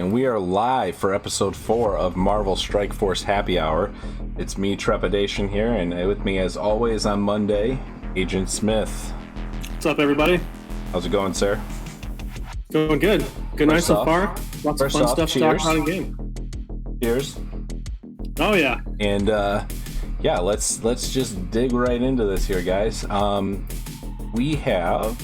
and we are live for episode 4 of Marvel Strike Force Happy Hour. It's me, Trepidation, here, and with me, as always, on Monday, AgentSmith. What's up, everybody? How's it going, sir? Going good. Good night so far. Lots of fun stuff to talk about in game. Cheers. Oh, yeah. And, yeah, let's just dig right into this here, guys. We have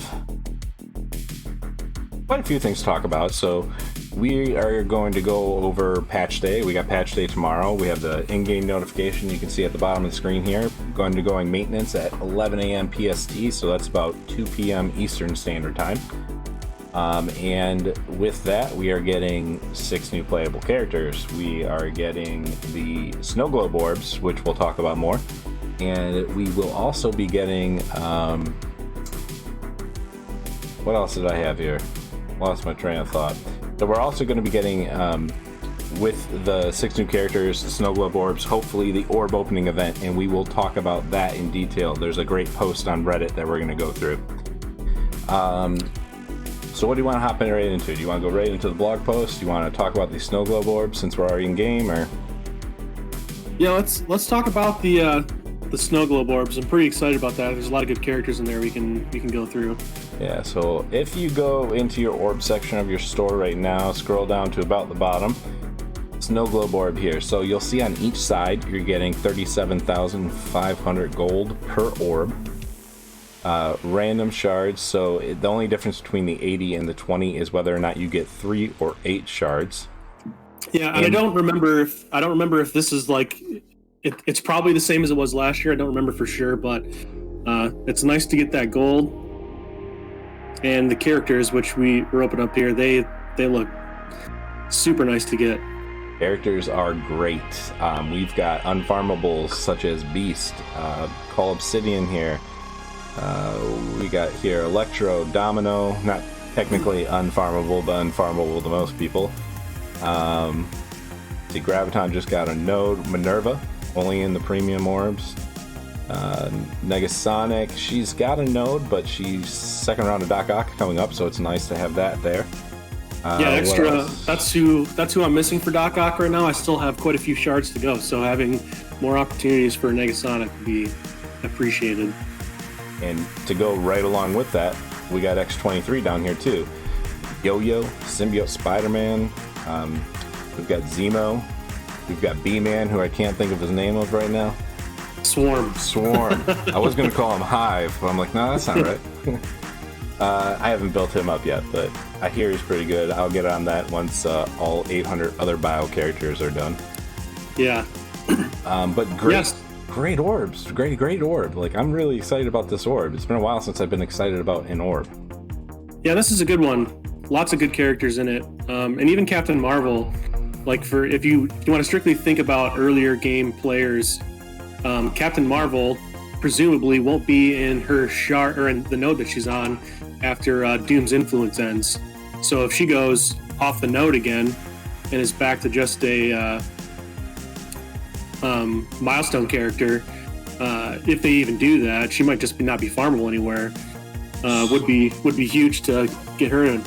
quite a few things to talk about. So we are going to go over patch day. We got patch day tomorrow. We have the in-game notification you can see at the bottom of the screen here. Going maintenance at 11 a.m. PST, so that's about 2 p.m. Eastern Standard Time. And with that, we are getting 6 new playable characters. We are getting the snow globe orbs, which we'll talk about more. And we will also be getting, what else did I have here? Lost my train of thought. So we're also going to be getting, with the 6 new characters, snow globe orbs, hopefully the orb opening event, and we will talk about that in detail. There's a great post on Reddit that we're going to go through. So what do you want to hop right into? Do you want to go right into the blog post? Do you want to talk about the snow globe orbs since we're already in game, or? Yeah, let's talk about the snow globe orbs. I'm pretty excited about that. There's a lot of good characters in there we can go through. Yeah, so if you go into your orb section of your store right now, scroll down to about the bottom, snow globe orb here. So you'll see on each side you're getting 37,500 gold per orb. Random shards, so the only difference between the 80 and the 20 is whether or not you get 3 or 8 shards. Yeah, and I don't remember if this is like it's probably the same as it was last year. I don't remember for sure, but it's nice to get that gold. And the characters, which we're opening up here, they look super nice to get. Characters are great. We've got unfarmables such as Beast, Call Obsidian here. We got here Electro, Domino, not technically unfarmable, but unfarmable to most people. See, Graviton just got a node. Minerva, only in the premium orbs. Negasonic, she's got a node, but she's second round of Doc Ock coming up, so it's nice to have that there. Yeah, extra. That's who I'm missing for Doc Ock right now. I still have quite a few shards to go, so having more opportunities for Negasonic would be appreciated. And to go right along with that, we got X-23 down here too. Yo-Yo, Symbiote Spider-Man, we've got Zemo, we've got B-Man, who I can't think of his name of right now. Swarm. I was going to call him Hive, but I'm like, no, that's not right. I haven't built him up yet, but I hear he's pretty good. I'll get on that once all 800 other bio characters are done. Yeah. But great. Yes. Great orbs. Great orb. Like, I'm really excited about this orb. It's been a while since I've been excited about an orb. Yeah, this is a good one. Lots of good characters in it. And even Captain Marvel, like, for if you want to strictly think about earlier game players, Captain Marvel presumably won't be in her shard or in the node that she's on after Doom's influence ends. So if she goes off the node again and is back to just a milestone character, if they even do that, she might just not be farmable anywhere. Would be huge to get her in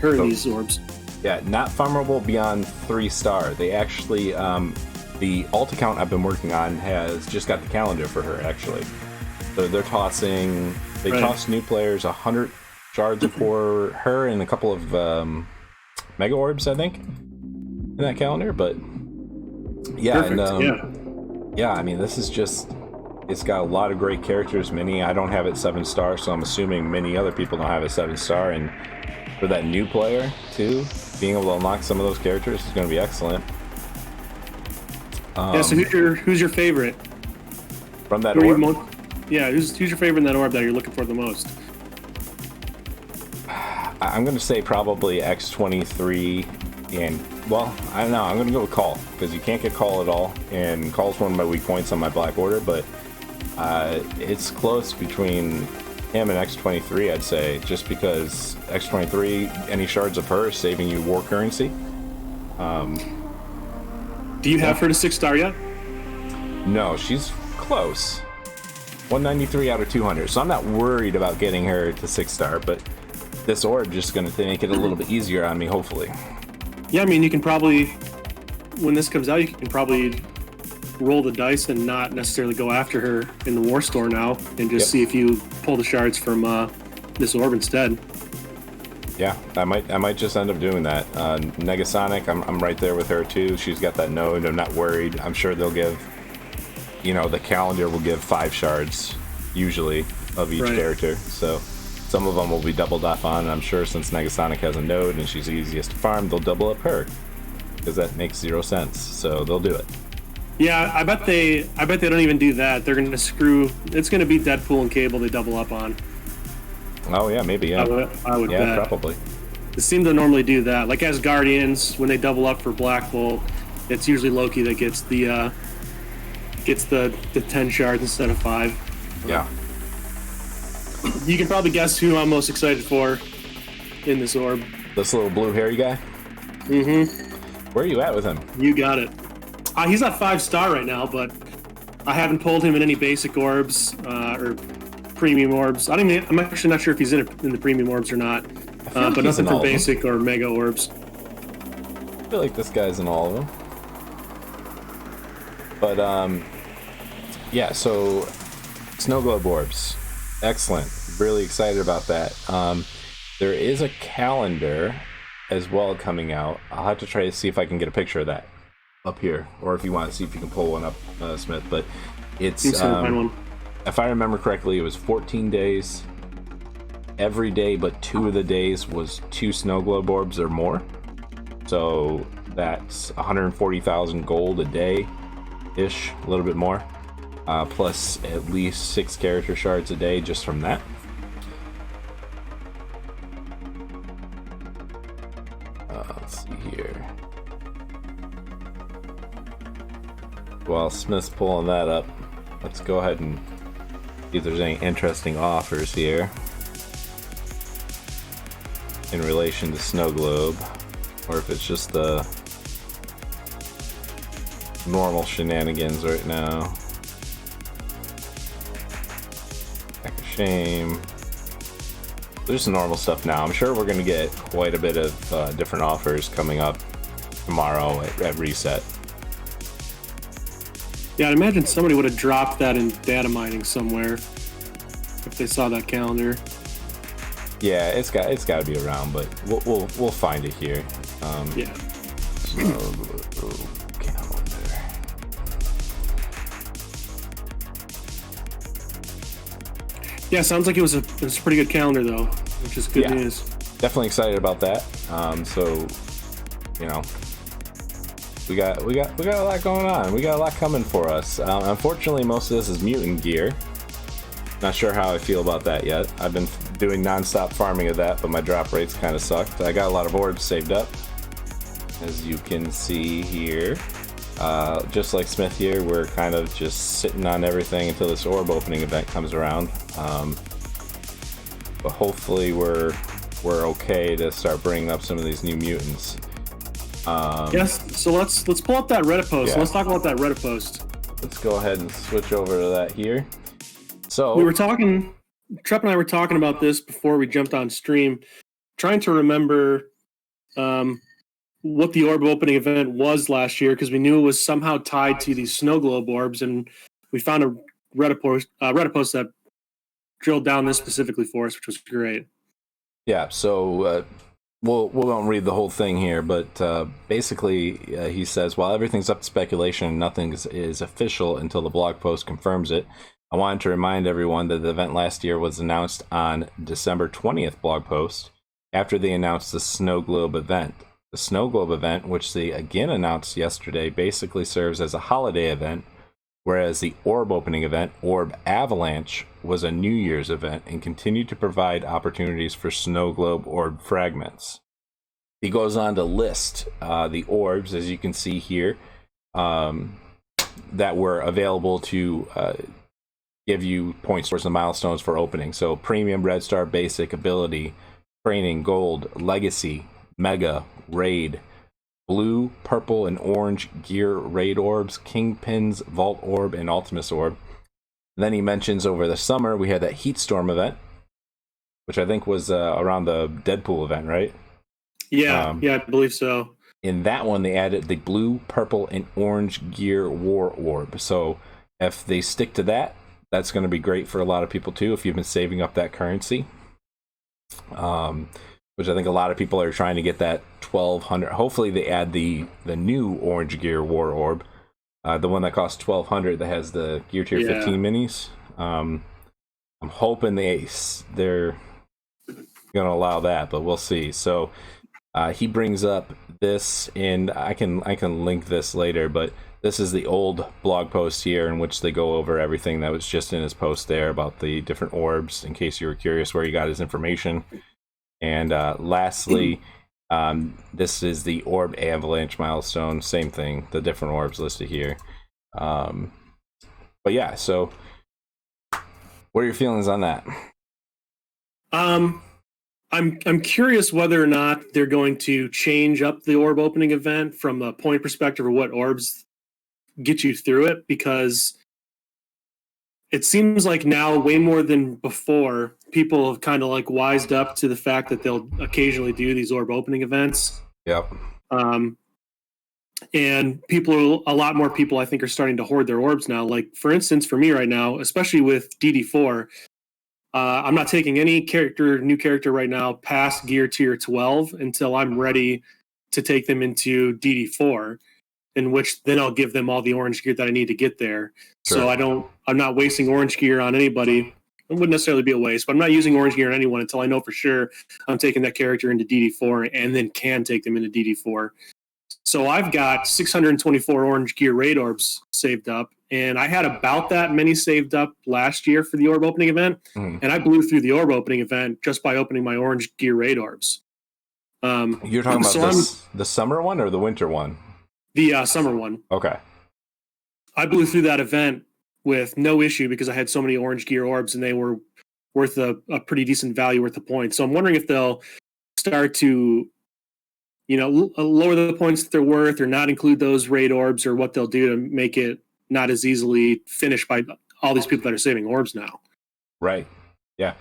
these orbs. Yeah, not farmable beyond 3-star. They actually the alt account I've been working on has just got the calendar for her actually. So they're tossing toss new players 100 shards for her and a couple of mega orbs, I think, in that calendar. But yeah. Perfect. And yeah, I mean, this is just, it's got a lot of great characters. Many I don't have it 7-star, so I'm assuming many other people don't have it 7-star. And for that new player too, being able to unlock some of those characters is going to be excellent. Yeah. So who's your favorite from that orb? Who's your favorite in that orb that you're looking for the most? I'm going to say probably X-23, and well, I don't know. I'm going to go with Call because you can't get Call at all, and Call's one of my weak points on my black order. But it's close between him and X-23, I'd say, just because X-23, any shards of her is saving you war currency. Do you have her to 6-star yet? No, she's close. 193 out of 200, so I'm not worried about getting her to 6-star, but this orb just going to make it a little bit easier on me, hopefully. Yeah, I mean, you can probably, when this comes out, you can probably roll the dice and not necessarily go after her in the war store now, and just see if you pull the shards from this orb instead. Yeah, I might just end up doing that. Negasonic, I'm right there with her too. She's got that node. I'm not worried. I'm sure they'll give, the calendar will give 5 shards usually of each character. So some of them will be doubled up on. And I'm sure since Negasonic has a node and she's easiest to farm, they'll double up her because that makes 0 sense. So they'll do it. Yeah, I bet they don't even do that. They're going to screw. It's going to be Deadpool and Cable they double up on. Oh yeah, maybe. Yeah, I would bet. Probably. They seem to normally do that. Like as Guardians, when they double up for Black Bolt, it's usually Loki that gets the 10 shards instead of 5. Yeah. You can probably guess who I'm most excited for in this orb. This little blue hairy guy? Mm-hmm. Where are you at with him? You got it. He's not 5-star right now, but I haven't pulled him in any basic orbs or premium orbs. I'm actually not sure if he's in the premium orbs or not. But nothing from basic or mega orbs. I feel like this guy's in all of them. But yeah, so snow globe orbs. Excellent. Really excited about that. There is a calendar as well coming out. I'll have to try to see if I can get a picture of that up here, or if you want to see if you can pull one up, Smith. But it's if I remember correctly, it was 14 days. Every day but 2 of the days was 2 snow globe orbs or more. So that's 140,000 gold a day ish, a little bit more. Plus at least 6 character shards a day just from that. Let's see here. While Smith's pulling that up, let's go ahead and see if there's any interesting offers here in relation to snow globe, or if it's just the normal shenanigans right now. Back of shame. There's some normal stuff now. I'm sure we're going to get quite a bit of different offers coming up tomorrow at reset. Yeah, I'd imagine somebody would have dropped that in data mining somewhere if they saw that calendar. Yeah, it's got to be around, but we'll find it here. Yeah. Calendar. Yeah, sounds like it was a pretty good calendar though, which is good news. Definitely excited about that. So, we got a lot going on. We got a lot coming for us. Unfortunately, most of this is mutant gear. Not sure how I feel about that yet. I've been doing non-stop farming of that, but my drop rates kind of sucked. I got a lot of orbs saved up, as you can see here. Just like Smith here, we're kind of just sitting on everything until this orb opening event comes around. But hopefully we're okay to start bringing up some of these new mutants. Yes, so let's pull up that Reddit post. Yeah. Let's talk about that Reddit post. Let's go ahead and switch over to that here. So we were talking, Trep and I were talking about this before we jumped on stream, trying to remember what the orb opening event was last year, because we knew it was somehow tied to these snow globe orbs, and we found a Reddit post that drilled down this specifically for us, which was great. Yeah, so we won't read the whole thing here, but basically he says, while everything's up to speculation and nothing is official until the blog post confirms it, I wanted to remind everyone that the event last year was announced on December 20th blog post, after they announced the Snow Globe event. The Snow Globe event, which they again announced yesterday, basically serves as a holiday event, whereas the orb opening event, Orb Avalanche, was a New Year's event and continued to provide opportunities for Snow Globe orb fragments. He goes on to list the orbs, as you can see here, that were available to give you points towards the milestones for opening. So Premium, Red Star, Basic, Ability, Training, Gold, Legacy, Mega, Raid, Blue, Purple, and Orange Gear Raid Orbs, Kingpin's Vault Orb, and Ultimus Orb. And then he mentions over the summer we had that Heatstorm event, which I think was around the Deadpool event, right? Yeah, I believe so. in that one, they added the blue, purple, and orange gear war orb. So if they stick to that, that's going to be great for a lot of people too, if you've been saving up that currency. Which I think a lot of people are trying to get that 1200. Hopefully they add the new orange gear war orb, the one that costs 1200 that has the gear tier 15 minis. I'm hoping they're going to allow that, but we'll see. So he brings up this, and I can link this later, but this is the old blog post here in which they go over everything that was just in his post there about the different orbs, in case you were curious where he got his information. And lastly, this is the orb avalanche milestone. Same thing, the different orbs listed here. But yeah, so what are your feelings on that? I'm curious whether or not they're going to change up the orb opening event from a point perspective or what orbs get you through it, because it seems like now, way more than before, people have kind of like wised up to the fact that they'll occasionally do these orb opening events. Yep. And a lot more people, I think, are starting to hoard their orbs now. Like, for instance, for me right now, especially with DD4, I'm not taking any new character right now past gear tier 12 until I'm ready to take them into DD4, in which then I'll give them all the orange gear that I need to get there. Sure. So I'm not wasting orange gear on anybody. It wouldn't necessarily be a waste, but I'm not using orange gear on anyone until I know for sure I'm taking that character into DD4 and then can take them into DD4. So I've got 624 orange gear raid orbs saved up, and I had about that many saved up last year for the orb opening event, and I blew through the orb opening event just by opening my orange gear raid orbs. You're talking about the summer one or the winter one? The summer one. Okay. I blew through that event with no issue because I had so many orange gear orbs and they were worth a pretty decent value worth of points. So I'm wondering if they'll start to, lower the points that they're worth or not include those raid orbs, or what they'll do to make it not as easily finished by all these people that are saving orbs now. Right. Yeah.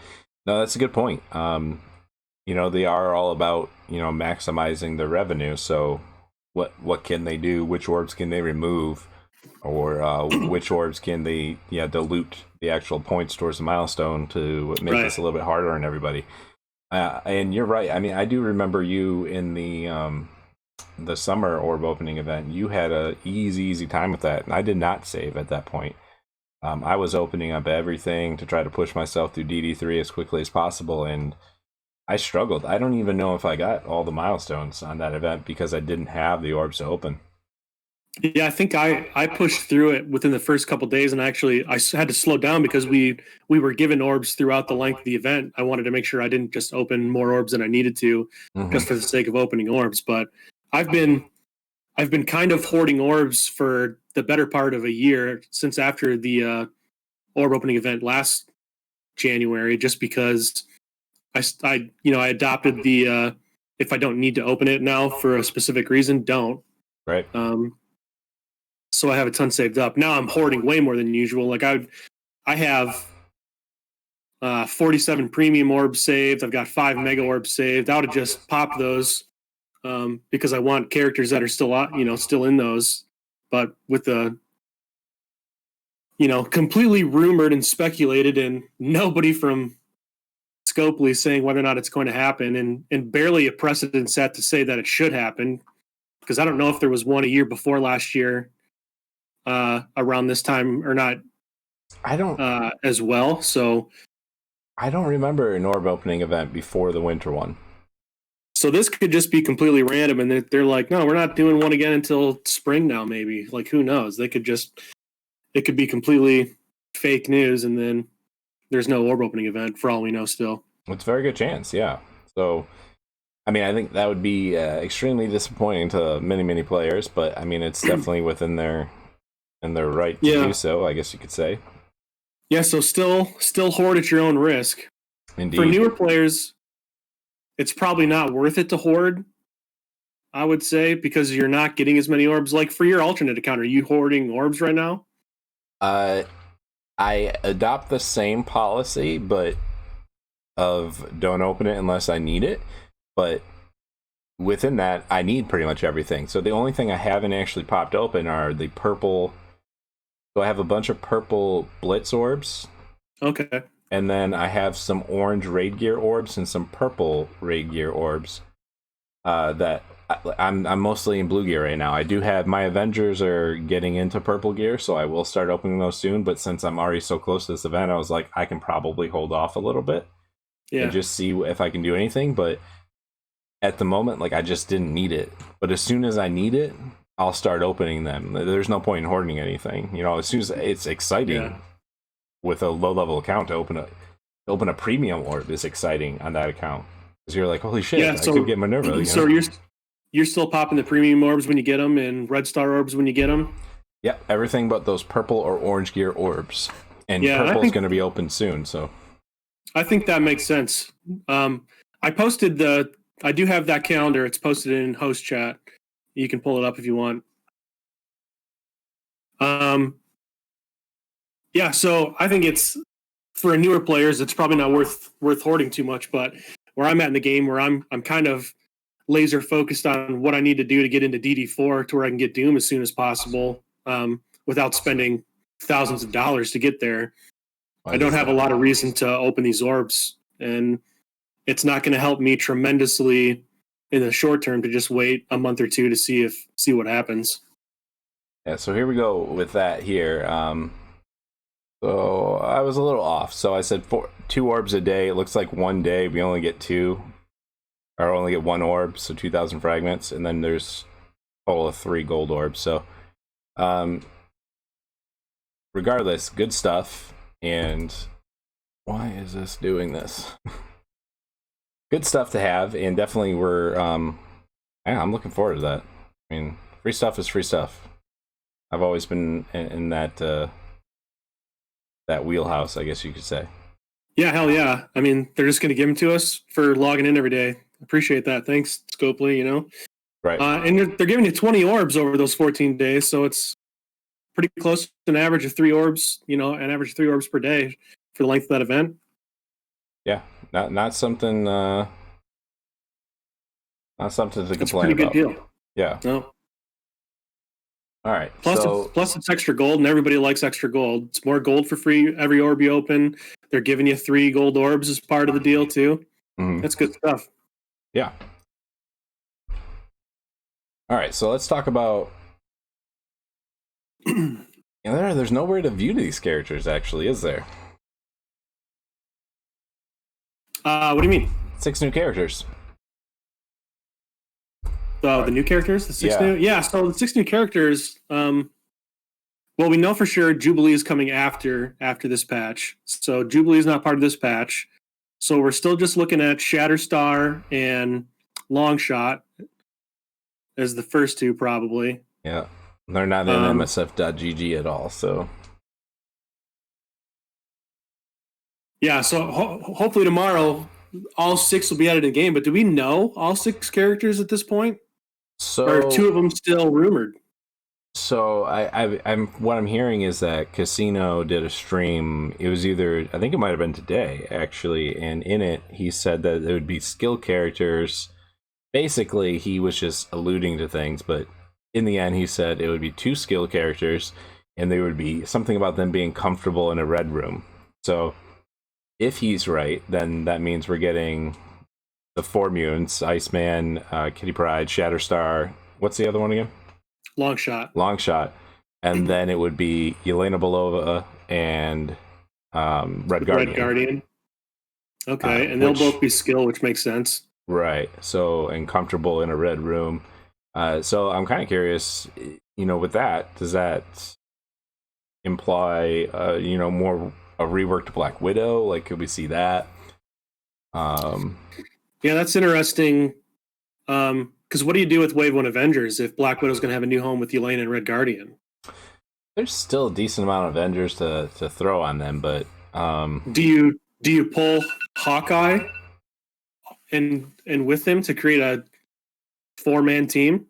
No, that's a good point. They are all about, maximizing the revenue. So what can they do? Which orbs can they remove? Or which orbs can they dilute the actual points towards the milestone to make this a little bit harder on everybody? And you're right. I mean, I do remember you in the summer orb opening event. You had a easy time with that, and I did not save at that point. I was opening up everything to try to push myself through DD3 as quickly as possible, and I struggled. I don't even know if I got all the milestones on that event because I didn't have the orbs to open. Yeah, I think I pushed through it within the first couple of days, and actually I had to slow down because we were given orbs throughout the length of the event. I wanted to make sure I didn't just open more orbs than I needed to, just for the sake of opening orbs. But I've been kind of hoarding orbs for the better part of a year since after the orb opening event last January, just because I adopted the if I don't need to open it now for a specific reason, don't. Right. So I have a ton saved up. Now I'm hoarding way more than usual. Like I have 47 premium orbs saved. I've got 5 mega orbs saved. I would have just popped those because I want characters that are still in those. But with the completely rumored and speculated, and nobody from Scopely saying whether or not it's going to happen, and barely a precedent set to say that it should happen, because I don't know if there was one a year before last year around this time or not. I don't as well. So I don't remember an orb opening event before the winter one. So this could just be completely random, and they're like, no, we're not doing one again until spring now. Maybe, like, who knows? It could be completely fake news, and then there's no orb opening event for all we know. Still, it's a very good chance. Yeah. So, I mean, I think that would be extremely disappointing to many players, but I mean, it's definitely within their right to do so, I guess you could say. Yeah, so still hoard at your own risk. Indeed. For newer players, it's probably not worth it to hoard, I would say, because you're not getting as many orbs. Like, for your alternate account, are you hoarding orbs right now? I adopt the same policy, but of don't open it unless I need it. But within that, I need pretty much everything. So the only thing I haven't actually popped open are the purple. So I have a bunch of purple Blitz orbs. Okay. And then I have some orange raid gear orbs and some purple raid gear orbs. That I'm mostly in blue gear right now. I do have my Avengers are getting into purple gear, so I will start opening those soon. But since I'm already so close to this event, I was like, I can probably hold off a little bit and just see if I can do anything. But at the moment, like, I just didn't need it. But as soon as I need it, I'll start opening them. There's no point in hoarding anything. You know, as soon as it's exciting with a low level account to open a premium orb is exciting on that account. Because you're like, holy shit, I could get Minerva. You so know? you're still popping the premium orbs when you get them and red star orbs when you get them? Yep, everything but those purple or orange gear orbs. And purple's going to be open soon, so. I think that makes sense. I do have that calendar. It's posted in host chat. You can pull it up if you want. So I think it's, for newer players, it's probably not worth hoarding too much, but where I'm at in the game, where I'm kind of laser focused on what I need to do to get into DD4 to where I can get Doom as soon as possible, without spending thousands of dollars to get there. I don't have a lot of reason to open these orbs, and it's not going to help me tremendously in the short term to just wait a month or two to see what happens. Yeah, so here we go with that here. So I was a little off. So I said 2 orbs a day. It looks like one day we only get 2, or only get 1 orb, so 2,000 fragments, and then there's a total of 3 gold orbs. So, regardless, good stuff. And why is this doing this? Good stuff to have, and definitely I'm looking forward to that. I mean, free stuff is free stuff. I've always been in that that wheelhouse, I guess you could say. Yeah, hell yeah. I mean, they're just going to give them to us for logging in every day. Appreciate that. Thanks, Scopely, you know. Right. And they're giving you 20 orbs over those 14 days, so it's pretty close to an average of 3 orbs, you know, an average of 3 orbs per day for the length of that event. Yeah, not something to complain about. That's a pretty good deal. Yeah. No. All right. Plus it's extra gold, and everybody likes extra gold. It's more gold for free every orb you open. They're giving you 3 gold orbs as part of the deal too. Mm-hmm. That's good stuff. Yeah. All right, so let's talk about. There's nowhere to view these characters, actually, is there? What do you mean? 6 new characters. The new characters? The 6 new? Yeah, so the 6 new characters, well, we know for sure Jubilee is coming after this patch. So Jubilee is not part of this patch. So we're still just looking at Shatterstar and Longshot as the first 2, probably. Yeah, they're not in MSF.gg at all, so. Yeah, so hopefully tomorrow all 6 will be added in game. But do we know all 6 characters at this point? So, or are 2 of them still rumored? So I'm what I'm hearing is that Casino did a stream. It was I think it might have been today actually, and in it he said that it would be skill characters. Basically, he was just alluding to things, but in the end, he said it would be 2 skill characters, and there would be something about them being comfortable in a red room. So, if he's right, then that means we're getting the 4 mutants: Iceman, Kitty Pryde, Shatterstar. What's the other one again? Longshot. And then it would be Yelana Belova and Red Guardian. Okay, and they'll both be skill, which makes sense. Right. So, and comfortable in a red room. So I'm kind of curious, with that, does that imply, more a reworked Black Widow? Like, could we see that? Yeah, that's interesting. Because what do you do with Wave 1 Avengers if Black Widow's going to have a new home with Yelana and Red Guardian? There's still a decent amount of Avengers to throw on them, but do you pull Hawkeye and with him to create a 4-man team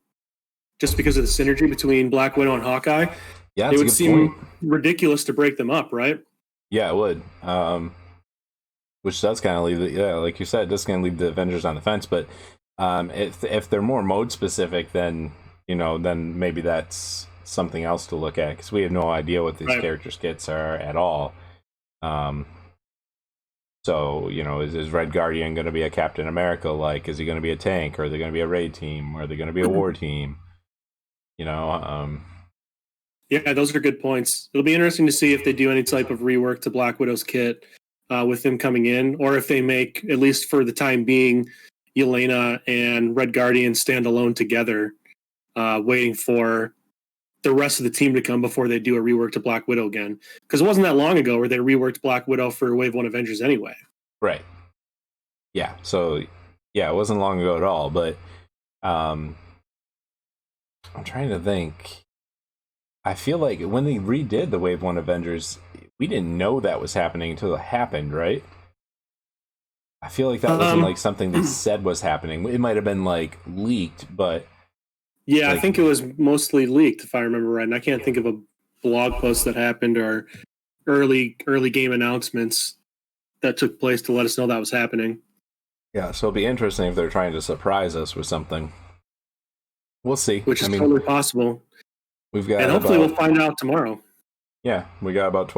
just because of the synergy between Black Widow and Hawkeye? Yeah, it would seem ridiculous to break them up, right? Yeah, it would. Which does kind of leave like you said, it does kind of leave the Avengers on the fence, but If they're more mode specific, then then maybe that's something else to look at, because we have no idea what these character skits are at all. So is Red Guardian going to be a Captain America? Like, is he going to be a tank, or are they going to be a raid team, or are they going to be a war team? Yeah, those are good points. It'll be interesting to see if they do any type of rework to Black Widow's kit with him coming in, or if they make, at least for the time being, Yelana and Red Guardian stand alone together, waiting for the rest of the team to come before they do a rework to Black Widow again. Because it wasn't that long ago where they reworked Black Widow for Wave 1 Avengers anyway. Right. Yeah, so, yeah, it wasn't long ago at all, but I'm trying to think. I feel like when they redid the Wave 1 Avengers, we didn't know that was happening until it happened, right? I feel like that wasn't like something they said was happening. It might have been like leaked, but yeah, like, I think it was mostly leaked, if I remember right. And I can't think of a blog post that happened or early game announcements that took place to let us know that was happening. Yeah, so it'll be interesting if they're trying to surprise us with something. We'll see. Which is totally possible. We've got, and hopefully we'll find out tomorrow. Yeah, we got about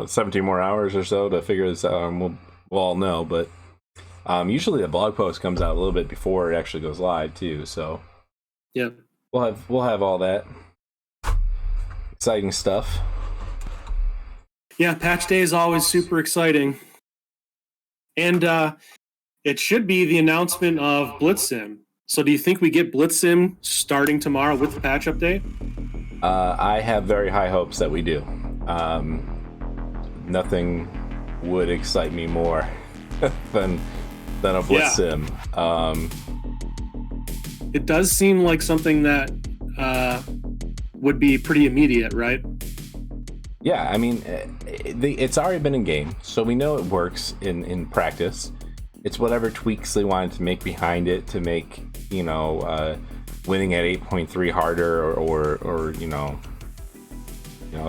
17 more hours or so to figure this out, and we'll all know. But usually the blog post comes out a little bit before it actually goes live too. So yeah, we'll have all that exciting stuff. Yeah, patch day is always super exciting, and it should be the announcement of Blitzsim. So do you think we get Blitzsim starting tomorrow with the patch update? I have very high hopes that we do. Nothing would excite me more than a Blitzsim. It does seem like something that would be pretty immediate, right? Yeah, I mean, it's already been in game, so we know it works in practice. It's whatever tweaks they wanted to make behind it to make, winning at 8.3 harder or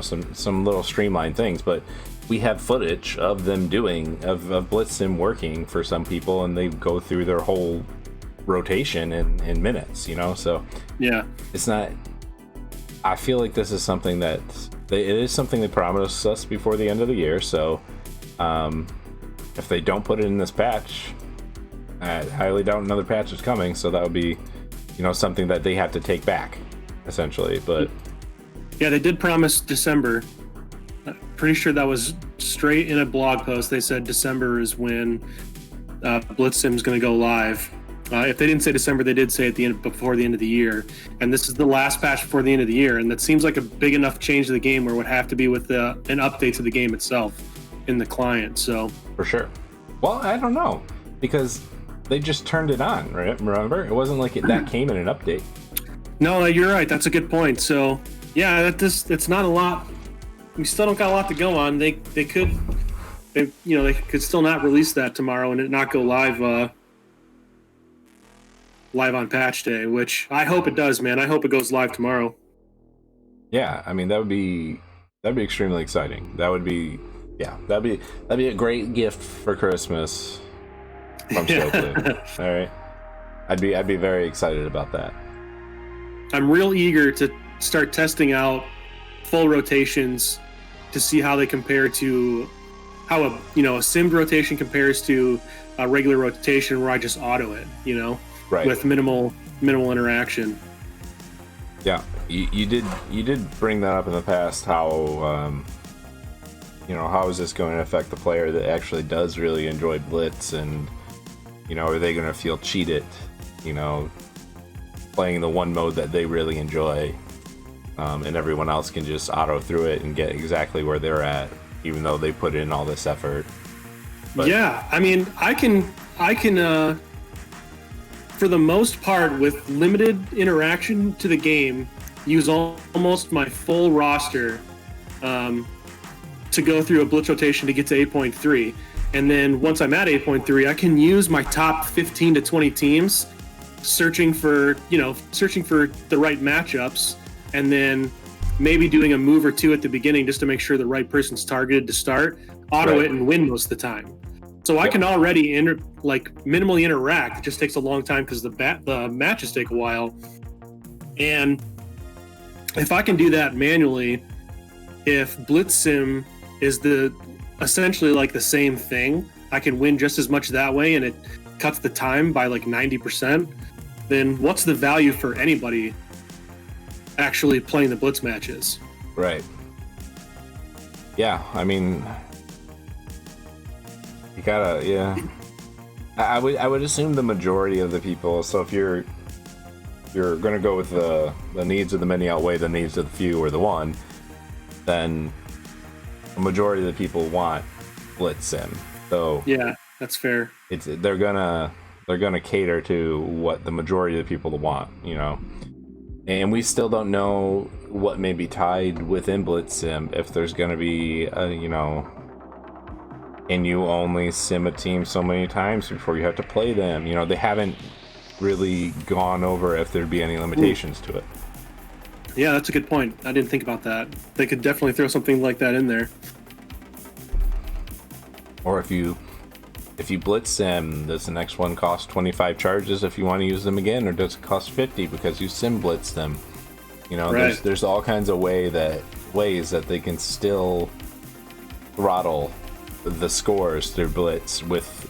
some little streamlined things. But we have footage of them of Blitzsim working for some people, and they go through their whole rotation in minutes, so yeah, it's not. I feel like this is something that it is something they promised us before the end of the year. So if they don't put it in this patch, I highly doubt another patch is coming. So that would be something that they have to take back, essentially. But yeah, they did promise December. I'm pretty sure that was straight in a blog post. They said December is when Blitzsim is going to go live. If they didn't say December, they did say at the end, before the end of the year. And this is the last patch before the end of the year. And that seems like a big enough change to the game where it would have to be with an update to the game itself in the client. So for sure. Well, I don't know, because they just turned it on, right? Remember, it wasn't like that came in an update. No, you're right. That's a good point. So yeah, it's not a lot. We still don't got a lot to go on. They could still not release that tomorrow and it not go live on patch day, which I hope it does, man. I hope it goes live tomorrow. Yeah, I mean that'd be extremely exciting. That'd be a great gift for Christmas from Stokely. All right, I'd be very excited about that. I'm real eager to start testing out full rotations to see how they compare to how a simmed rotation compares to a regular rotation where I just auto it, right, with minimal interaction. Yeah, you did bring that up in the past. How how is this going to affect the player that actually does really enjoy Blitz, and are they going to feel cheated, playing the one mode that they really enjoy, and everyone else can just auto through it and get exactly where they're at, even though they put in all this effort. But yeah, I mean, I can for the most part, with limited interaction to the game, use almost my full roster to go through a blitz rotation to get to 8.3. And then once I'm at 8.3, I can use my top 15 to 20 teams, searching for the right matchups, and then maybe doing a move or two at the beginning just to make sure the right person's targeted to start, auto it, and win most of the time. So I can already minimally interact. It just takes a long time because the matches take a while. And if I can do that manually, if Blitz Sim is essentially like the same thing, I can win just as much that way, and it cuts the time by like 90%. Then what's the value for anybody actually playing the Blitz matches? Right. Yeah, I mean, you gotta, yeah. I would assume the majority of the people. So if you're gonna go with the needs of the many outweigh the needs of the few or the one, then the majority of the people want Blitz Sim. So yeah, that's fair. They're gonna cater to what the majority of the people want, you know. And we still don't know what may be tied within Blitz Sim, if there's gonna be you know, and you only sim a team so many times before you have to play them. You know, they haven't really gone over if there'd be any limitations to it. Yeah, that's a good point. I didn't think about that. They could definitely throw something like that in there. Or if you Blitz Sim, does the next one cost 25 charges if you want to use them again, or does it cost 50 because you sim blitz them? You know, right. there's all kinds of ways that they can still throttle the scores through blitz with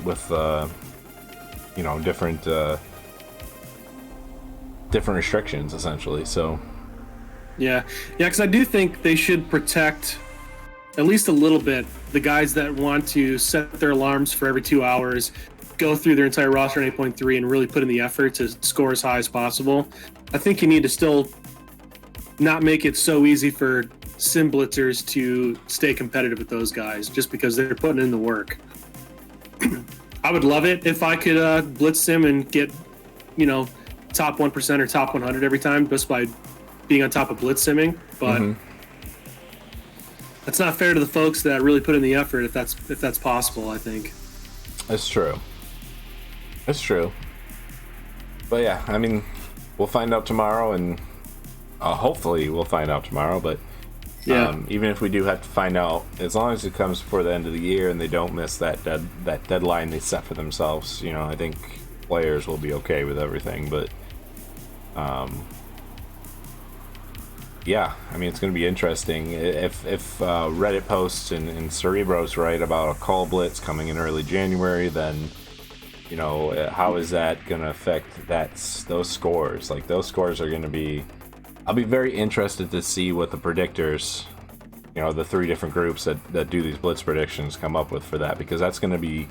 you know, different restrictions essentially. So yeah, because I do think they should protect at least a little bit the guys that want to set their alarms for every 2 hours, go through their entire roster in 8.3 and really put in the effort to score as high as possible. I think you need to still not make it so easy for sim blitzers to stay competitive with those guys just because they're putting in the work. I would love it if I could blitz sim and get, you know, top 1% or top 100 every time just by being on top of blitz simming, but that's not fair to the folks that really put in the effort, if that's possible, I think. That's true. But yeah, I mean, we'll find out tomorrow, and hopefully we'll find out tomorrow, but yeah, even if we do have to find out, as long as it comes before the end of the year and they don't miss that deadline they set for themselves, you know, I think players will be okay with everything. But yeah, I mean, it's going to be interesting if Reddit posts and Cerebro's right about a call blitz coming in early January. Then, you know, how is that going to affect those scores? Like, those scores are going to be. I'll be very interested to see what the predictors, you know, the 3 different groups that do these blitz predictions come up with for that, because that's going to be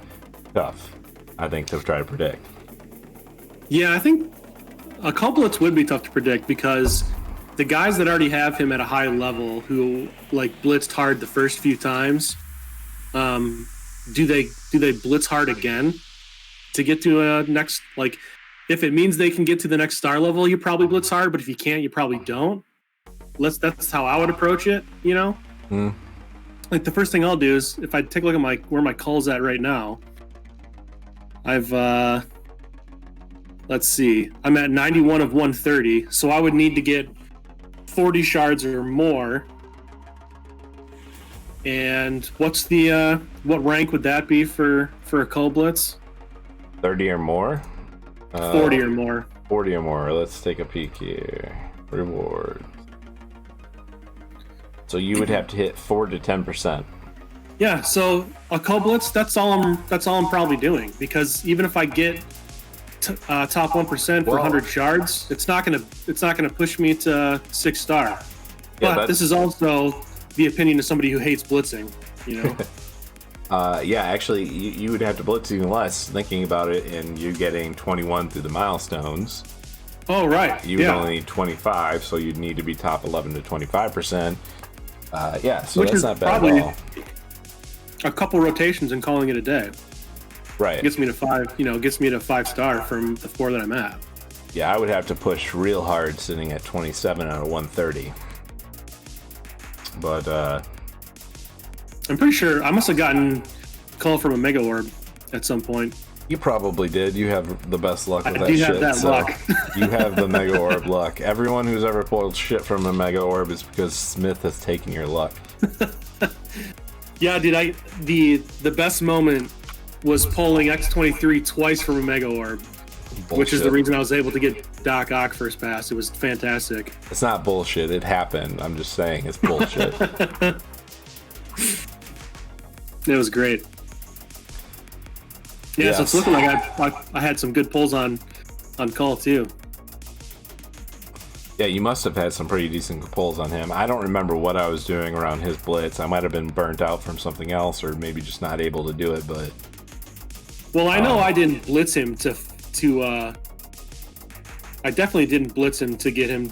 tough, I think, to try to predict. Yeah, I think a call blitz would be tough to predict because the guys that already have him at a high level who like blitzed hard the first few times, do they blitz hard again to get to a next, like, if it means they can get to the next star level, you probably blitz hard, but if you can't, you probably don't. That's how I would approach it, you know? Like, the first thing I'll do is, if I take a look at where my call's at right now, I've let's see, I'm at 91 of 130, so I would need to get 40 shards or more. And what's the what rank would that be for a cull blitz? 30 or more? 40 or more. 40 or more. Let's take a peek here. Reward. So you would have to hit 4 to 10%. Yeah, so a cull blitz, that's all I'm probably doing, because even if I get top 1% for 100 shards, it's not gonna push me to 6 star. But this is also the opinion of somebody who hates blitzing, you know. Yeah, actually, you would have to blitz even less, thinking about it, and you're getting 21 through the milestones. Oh, right. You would only need 25, so you'd need to be top 11 to 25%. Yeah, so which that's is not bad probably at all. A couple rotations and calling it a day. Right. Gets me to 5, gets me to 5 star from the 4 that I'm at. Yeah, I would have to push real hard sitting at 27 out of 130. But, I'm pretty sure I must have gotten call from a Mega Orb at some point. You probably did. You have the best luck with that shit. shit. I do have that luck. You have the Mega Orb luck. Everyone who's ever pulled shit from a Mega Orb is because Smith has taken your luck. Yeah, dude. The best moment was pulling X23 twice from a Mega Orb, which is the reason I was able to get Doc Ock first pass. It was fantastic. It's not bullshit. It happened. I'm just saying it's bullshit. It was great. Yeah, Yes. so it's looking like I had some good pulls on call too. Yeah, you must have had some pretty decent pulls on him. I don't remember what I was doing around his blitz. I might have been burnt out from something else, or maybe just not able to do it. But Well, I know I didn't blitz him to I definitely didn't blitz him to get him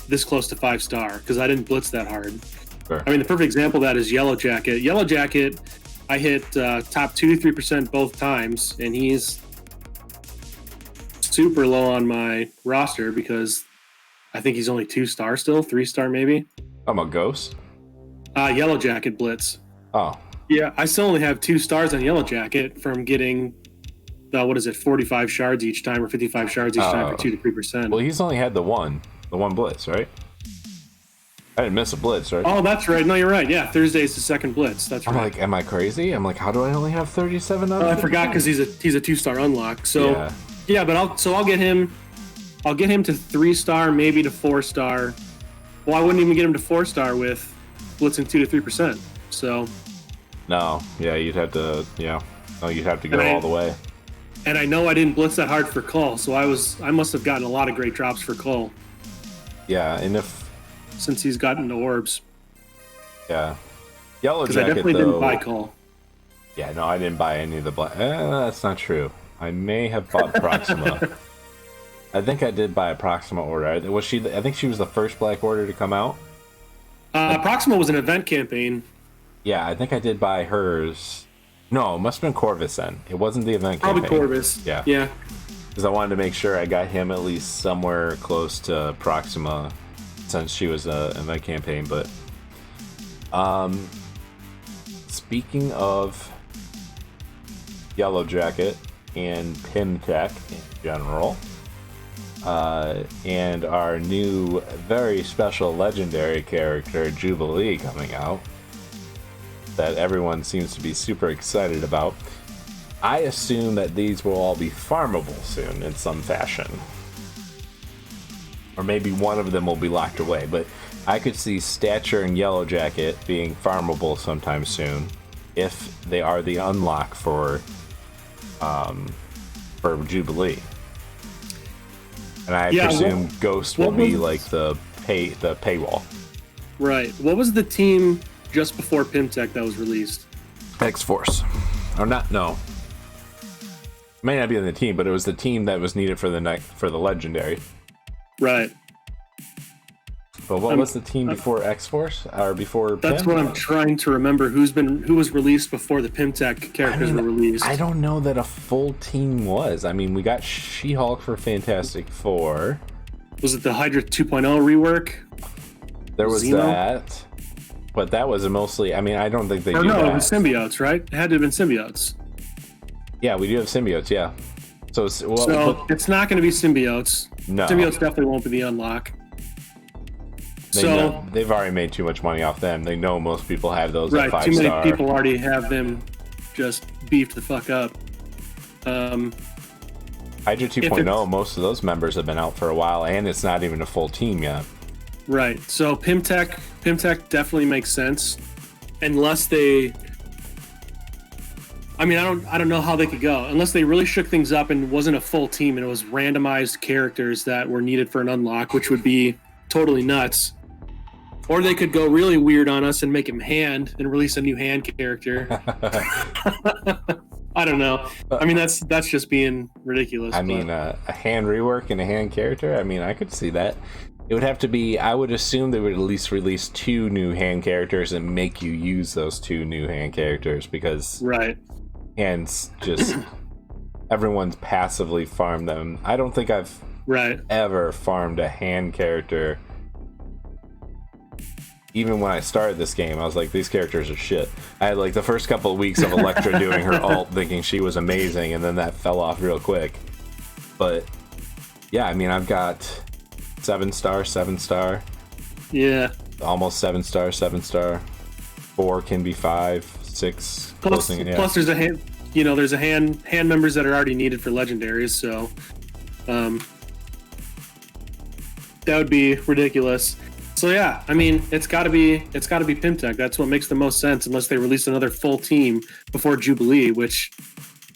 this close to 5-star because I didn't blitz that hard. sure. I mean, the perfect example of that is Yellow Jacket. Yellow Jacket, I hit top 2 to 3% both times, and he's super low on my roster because I think he's only 2-star still, 3-star maybe. I'm a ghost. Yellow Jacket blitz. Oh, Yeah, I still only have 2 stars on Yellow Jacket from getting 45 shards each time or 55 shards each time for 2 to 3%. well, he's only had the one blitz, right? I didn't miss a blitz, right? Oh, that's right. No, you're right. Yeah, Thursday's the second blitz. That's I'm right. like, am I crazy? I'm like, how do I only have 37 of I them? forgot because he's a 2-star unlock. So Yeah. yeah, but I'll get him to 3-star, maybe to 4-star. Well, I wouldn't even get him to 4-star with blitzing 2 to 3%. So No, yeah, you'd have to go all the way. and I know I didn't blitz that hard for Cull, so I must have gotten a lot of great drops for Cull Yeah, and if since he's gotten the orbs. yeah, Yellow Because I Jacket definitely though. didn't buy Cull. Yeah, no, I didn't buy any of the black. That's not true. I may have bought Proxima. I think I did buy a Proxima order. Was she? I think she was the first black order to come out. Proxima was an event campaign. Yeah, I think I did buy hers. No, it must have been Corvus then. It wasn't the event Probably campaign. Corvus. Yeah. Yeah. Because I wanted to make sure I got him at least somewhere close to Proxima, since she was an event campaign. But speaking of Yellow Jacket and Pimtech in general, and our new very special legendary character Jubilee coming out that everyone seems to be super excited about, I assume that these will all be farmable soon in some fashion. Or maybe one of them will be locked away, but I could see Stature and Yellow Jacket being farmable sometime soon if they are the unlock for Jubilee. And I presume Ghost will be like the paywall. Right. What was the team just before Pimtech that was released? X-Force. Or not, no. May not be on the team, but it was the team that was needed for the legendary. Right. But what was the team before X-Force? Or before That's Pim? what I'm trying to remember. Who was released before the Pimtech characters were released? I don't know that a full team was. I mean, we got She-Hulk for Fantastic Four. Was it the Hydra 2.0 rework? There was Zemo? that. But that was mostly, I mean, I don't think they do No, that. it was symbiotes, right? It had to have been symbiotes. Yeah, we do have symbiotes, yeah. So It's not going to be symbiotes. No. Symbiotes definitely won't be the unlock. they've already made too much money off them. They know most people have those at right, too 5-star. many people already have them just beefed the fuck up. Hydra 2.0, most of those members have been out for a while, and it's not even a full team yet. Right. So Pimtech definitely makes sense, unless they. I mean, I don't know how they could go unless they really shook things up and wasn't a full team and it was randomized characters that were needed for an unlock, which would be totally nuts. Or they could go really weird on us and make him hand and release a new hand character. I don't know. I mean, that's just being ridiculous. I mean, a hand rework and a hand character. I mean, I could see that. It would have to be. I would assume they would at least release 2 new hand characters and make you use those 2 new hand characters because right. hands just everyone's passively farmed them. I don't think I've ever farmed a hand character. Even when I started this game, I was like, these characters are shit. I had like the first couple of weeks of Elektra doing her ult thinking she was amazing, and then that fell off real quick. But yeah, I mean, I've got 7-star. Yeah. Almost 7-star. 4 can be 5, 6. Plus, closing, yeah. plus there's there's a hand members that are already needed for legendaries, so that would be ridiculous. So yeah, I mean, it's got to be Pimtech. That's what makes the most sense, unless they release another full team before Jubilee, which,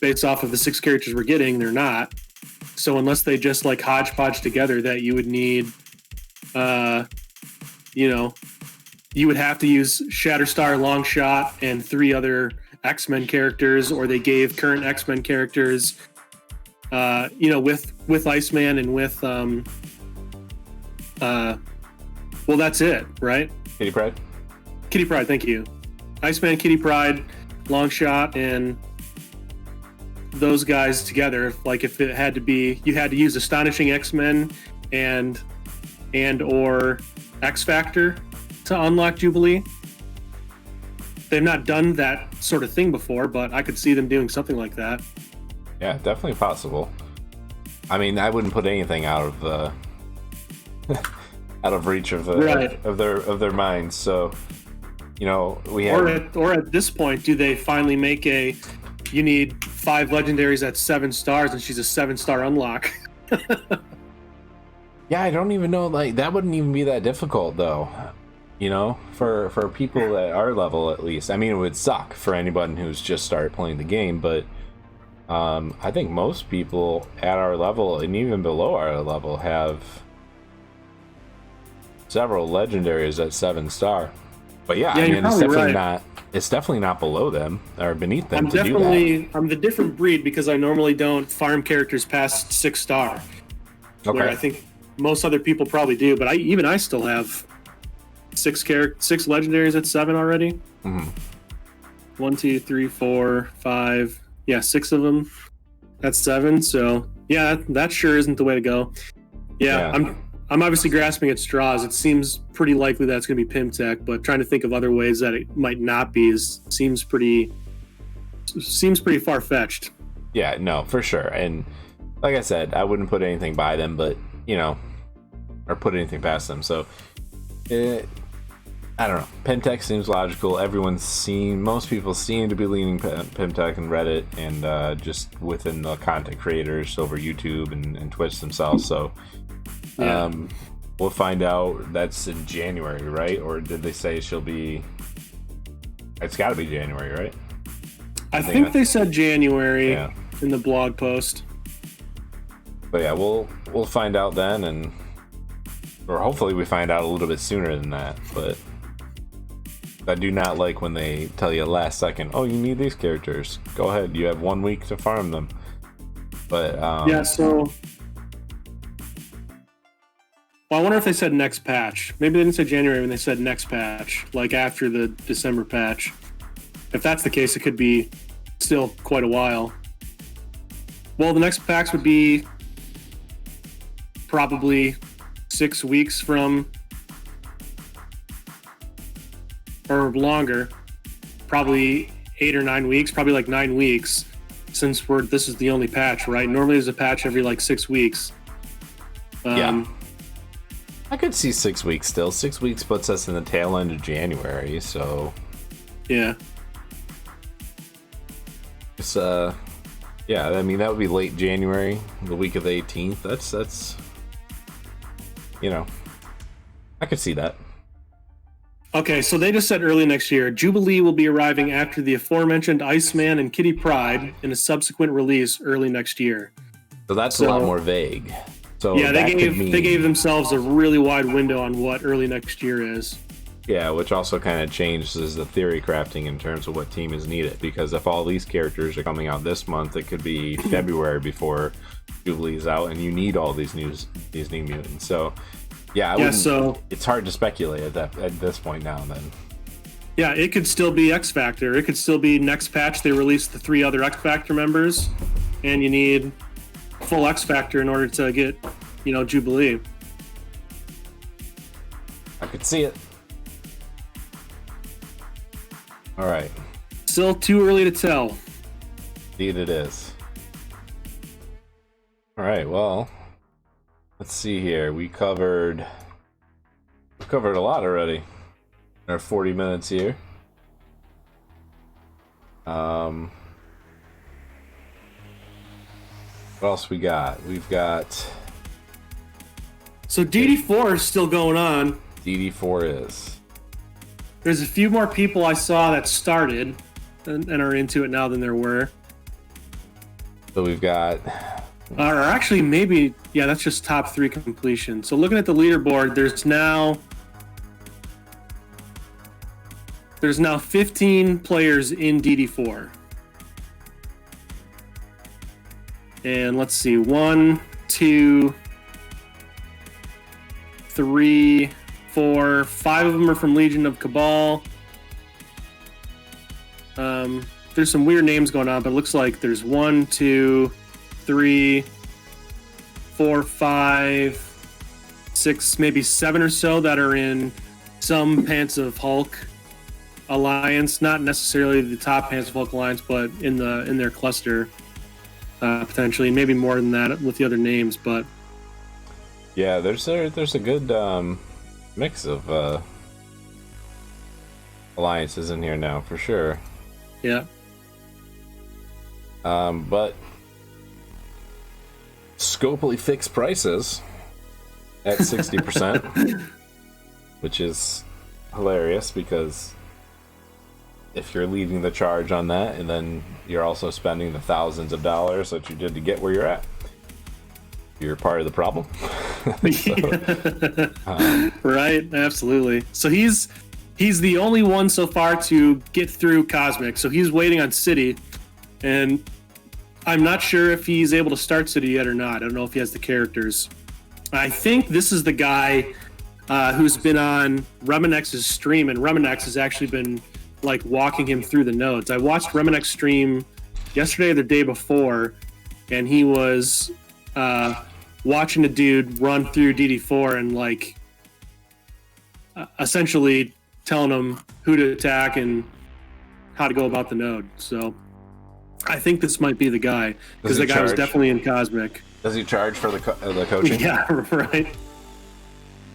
based off of the 6 characters we're getting, they're not. So unless they just like hodgepodge together, that you would need, you would have to use Shatterstar, Longshot, and 3 other X-Men characters, or they gave current X-Men characters, with Iceman and with well, that's it, right? Kitty Pryde. Kitty Pryde, thank you. Iceman, Kitty Pryde, Longshot, and those guys together. Like, if it had to be, you had to use Astonishing X-Men and or X Factor to unlock Jubilee. They've not done that sort of thing before, but I could see them doing something like that. Yeah, definitely possible. I mean, I wouldn't put anything out of the out of reach of their minds. So, we have. Or at this point, do they finally make you need 5 legendaries at 7 stars, and she's a 7-star unlock? Yeah, I don't even know. Like, that wouldn't even be that difficult, though. For people at our level, at least. I mean, it would suck for anyone who's just started playing the game, but I think most people at our level and even below our level have several legendaries at 7-star. But yeah, I mean, it's definitely not below them or beneath them do that. I'm the different breed because I normally don't farm characters past 6-star. Okay. Where I think most other people probably do, but I still have 6 legendaries at 7 already. Mm-hmm. 1, 2, 3, 4, 5. Yeah, 6 of them. That's 7. So yeah, that sure isn't the way to go. Yeah. I'm obviously grasping at straws. It seems pretty likely that it's going to be Pimtech, but trying to think of other ways that it might not be seems pretty far-fetched. Yeah, no, for sure. And like I said, I wouldn't put anything by them, but or put anything past them. So I don't know. Pimtech seems logical. Most people seem to be leaning Pimtech and Reddit, and just within the content creators over YouTube and Twitch themselves. So yeah. We'll find out. That's in January, right? Or did they say she'll be? It's got to be January, right? I think they said January in the blog post. But yeah, we'll find out then, or hopefully we find out a little bit sooner than that. But I do not like when they tell you last second, oh, you need these characters. Go ahead, you have 1 week to farm them. But so. Well, I wonder if they said next patch. Maybe they didn't say January when they said next patch, like after the December patch. If that's the case, it could be still quite a while. Well, the next patch would be probably 6 weeks from, or longer, probably 8 or 9 weeks, probably like 9 weeks, since this is the only patch, right? Normally there's a patch every like 6 weeks. Yeah. I could see 6 weeks still. 6 weeks puts us in the tail end of January, so yeah. It's yeah, I mean that would be late January, the week of the 18th. That's I could see that. Okay, so they just said early next year, Jubilee will be arriving after the aforementioned Iceman and Kitty Pryde in a subsequent release early next year. So that's a lot more vague. So yeah, they gave themselves a really wide window on what early next year is. Yeah, which also kind of changes the theory crafting in terms of what team is needed. Because if all these characters are coming out this month, it could be February before Jubilee's out, and you need all these new mutants. So yeah, so it's hard to speculate at this point now and then. Yeah, it could still be X Factor. It could still be next patch they release the 3 other X Factor members, and you need full X Factor in order to get, Jubilee. I could see it. All right. Still too early to tell. Indeed it is. All right, well, let's see here. We've covered a lot already in our 40 minutes here. What else we got? We've got So DD4 is still going on. DD4 is. There's a few more people I saw that started and are into it now than there were. So we've got. Or actually, maybe, yeah, that's just top 3 completion. So looking at the leaderboard, there's now 15 players in DD4. And let's see, 1, 2, 3, 4, 5 of them are from Legion of Cabal. There's some weird names going on, but it looks like there's 1, 2, 3, 4, 5, 6, maybe 7 or so that are in some Pants of Hulk alliance, not necessarily the top Pants of Hulk alliance, but in their cluster, potentially, maybe more than that with the other names. But yeah, there's a good mix of alliances in here now for sure. Yeah. But scopely fixed prices at 60%, which is hilarious because if you're leading the charge on that and then you're also spending the thousands of dollars that you did to get where you're at, you're part of the problem. So, right, absolutely. So he's the only one so far to get through Cosmic, so he's waiting on City, and I'm not sure if he's able to start City yet or not. I don't know if he has the characters. I think this is the guy who's been on Reminex's stream, and Reminex has actually been like walking him through the nodes. I watched Reminex stream yesterday or the day before, and he was watching a dude run through DD4 and like essentially telling him who to attack and how to go about the node. So I think this might be the guy, because the guy was definitely in Cosmic. Does he charge for the coaching? Yeah, right.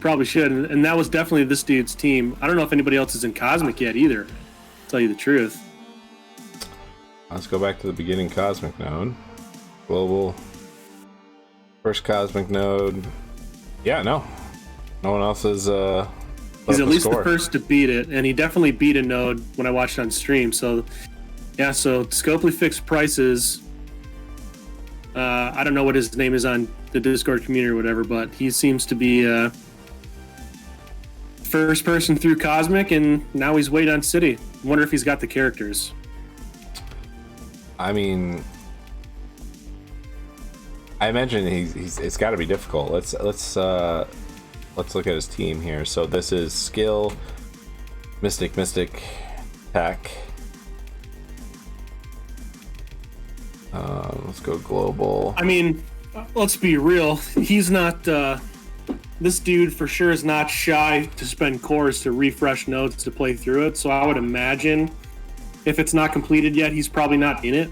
Probably should. And that was definitely this dude's team. I don't know if anybody else is in Cosmic yet either, to tell you the truth. Let's go back to the beginning Cosmic node. Global. First Cosmic node. Yeah, no one else is he's at least the first to beat it, and he definitely beat a node when I watched on stream. So yeah, so scopely fixed prices. I don't know what his name is on the Discord community or whatever, but he seems to be first person through Cosmic, and now he's waiting on City. I wonder if he's got the characters. I mean, I imagine it's got to be difficult. Let's look at his team here. So this is skill, mystic, tech. Let's go global. I mean, let's be real. He's not. This dude for sure is not shy to spend cores to refresh nodes to play through it. So I would imagine if it's not completed yet, he's probably not in it.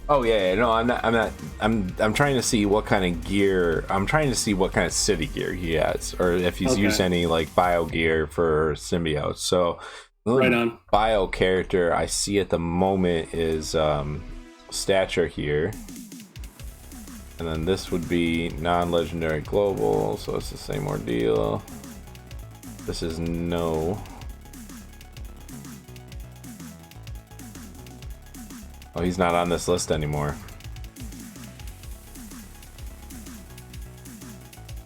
Oh yeah, no, I'm not. I'm trying to see what kind of gear. I'm trying to see what kind of city gear he has, or if he's used any like bio gear for symbiotes. So right on. Bio character I see at the moment is stature here, and then this would be non-legendary global, so it's the same ordeal. This is no. Oh, he's not on this list anymore.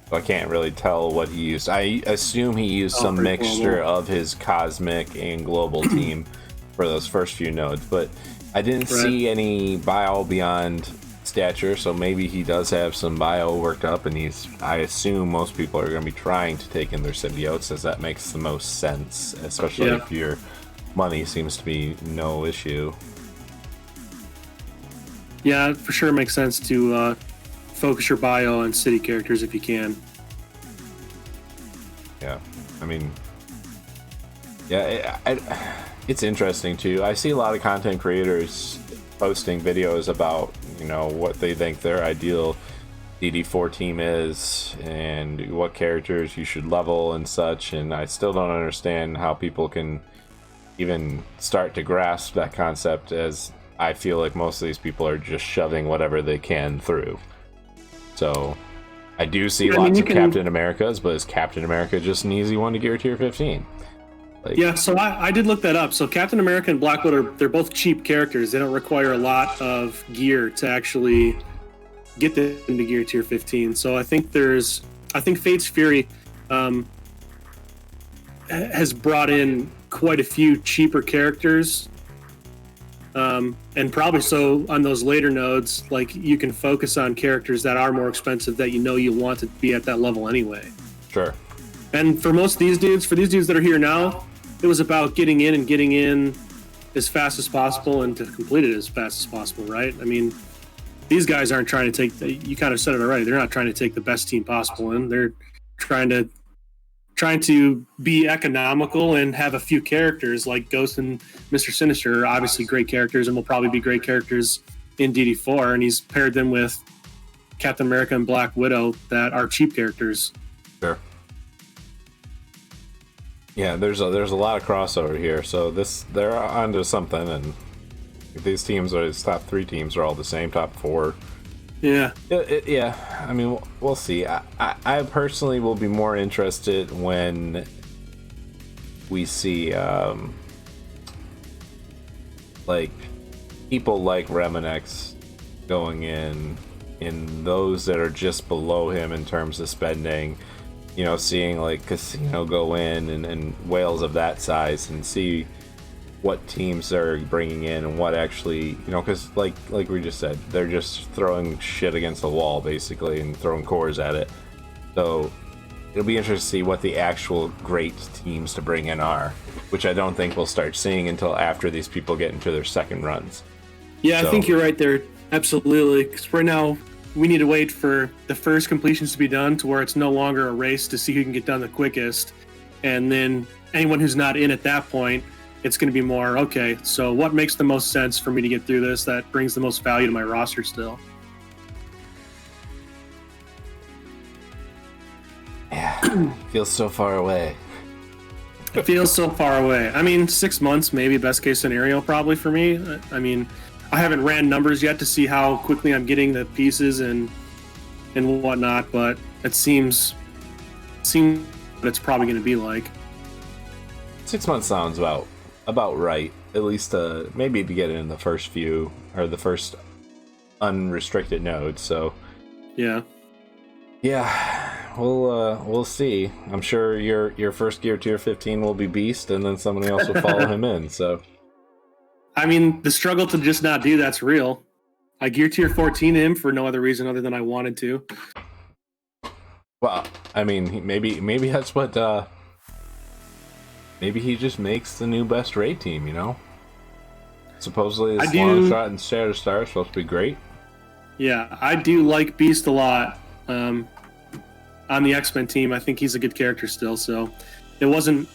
So I can't really tell what he used. I assume he used some mixture of his Cosmic and Global team for those first few nodes, but I didn't see any bio beyond stature, so maybe he does have some bio worked up, and I assume most people are going to be trying to take in their symbiotes, as that makes the most sense, especially if your money seems to be no issue. Yeah, for sure makes sense to focus your bio on city characters if you can. Yeah, I mean, yeah, it's interesting too. I see a lot of content creators posting videos about, what they think their ideal DD4 team is and what characters you should level and such, and I still don't understand how people can even start to grasp that concept, as I feel like most of these people are just shoving whatever they can through. So I do see lots of Captain Americas, but is Captain America just an easy one to gear tier 15? Like, yeah, so I did look that up. So Captain America and Black Widow, they're both cheap characters. They don't require a lot of gear to actually get them to gear tier 15. So I think Fate's Fury has brought in quite a few cheaper characters. And probably so on those later nodes, like you can focus on characters that are more expensive that you want to be at that level anyway. Sure. And for most of these dudes, that are here now, it was about getting in as fast as possible and to complete it as fast as possible, right? I mean, these guys aren't trying to take, you kind of said it already, they're not trying to take the best team possible in. They're trying to be economical and have a few characters like Ghost and Mr. Sinister are obviously great characters and will probably be great characters in DD4, and he's paired them with Captain America and Black Widow that are cheap characters. Sure. Yeah, there's a lot of crossover here, so they're onto something, and these teams these top 3 teams are all the same, top 4. Yeah. Yeah. I mean, we'll see. I personally will be more interested when we see like people like Reminex going in those that are just below him in terms of spending. You know, seeing like Casino go in and whales of that size and see what teams they're bringing in and what actually, you know, because like we just said, they're just throwing shit against the wall basically and throwing cores at it. So it'll be interesting to see what the actual great teams to bring in are, which I don't think we'll start seeing until after these people get into their second runs. Yeah, so I think you're right there. Absolutely. Because right now we need to wait for the first completions to be done to where it's no longer a race to see who can get done the quickest. And then anyone who's not in at that point, it's going to be more, okay, so what makes the most sense for me to get through this that brings the most value to my roster still? Yeah, feels so far away. It feels so far away. I mean, 6 months, maybe best case scenario probably for me. I mean, I haven't ran numbers yet to see how quickly I'm getting the pieces and whatnot, but it seems what it's probably going to be like. 6 months sounds about right, at least maybe to get it in the first few or the first unrestricted nodes. So yeah, we'll see. I'm sure your first gear tier 15 will be Beast, and then somebody else will follow him in. So I mean, the struggle to just not do that's real. I gear tier 14 him for no other reason other than I wanted to. Well, I mean, maybe that's what. Maybe he just makes the new best raid team, you know? Supposedly this Longshot and Shatterstar are supposed to be great. Yeah, I do like Beast a lot. On the X-Men team, I think he's a good character still, so it wasn't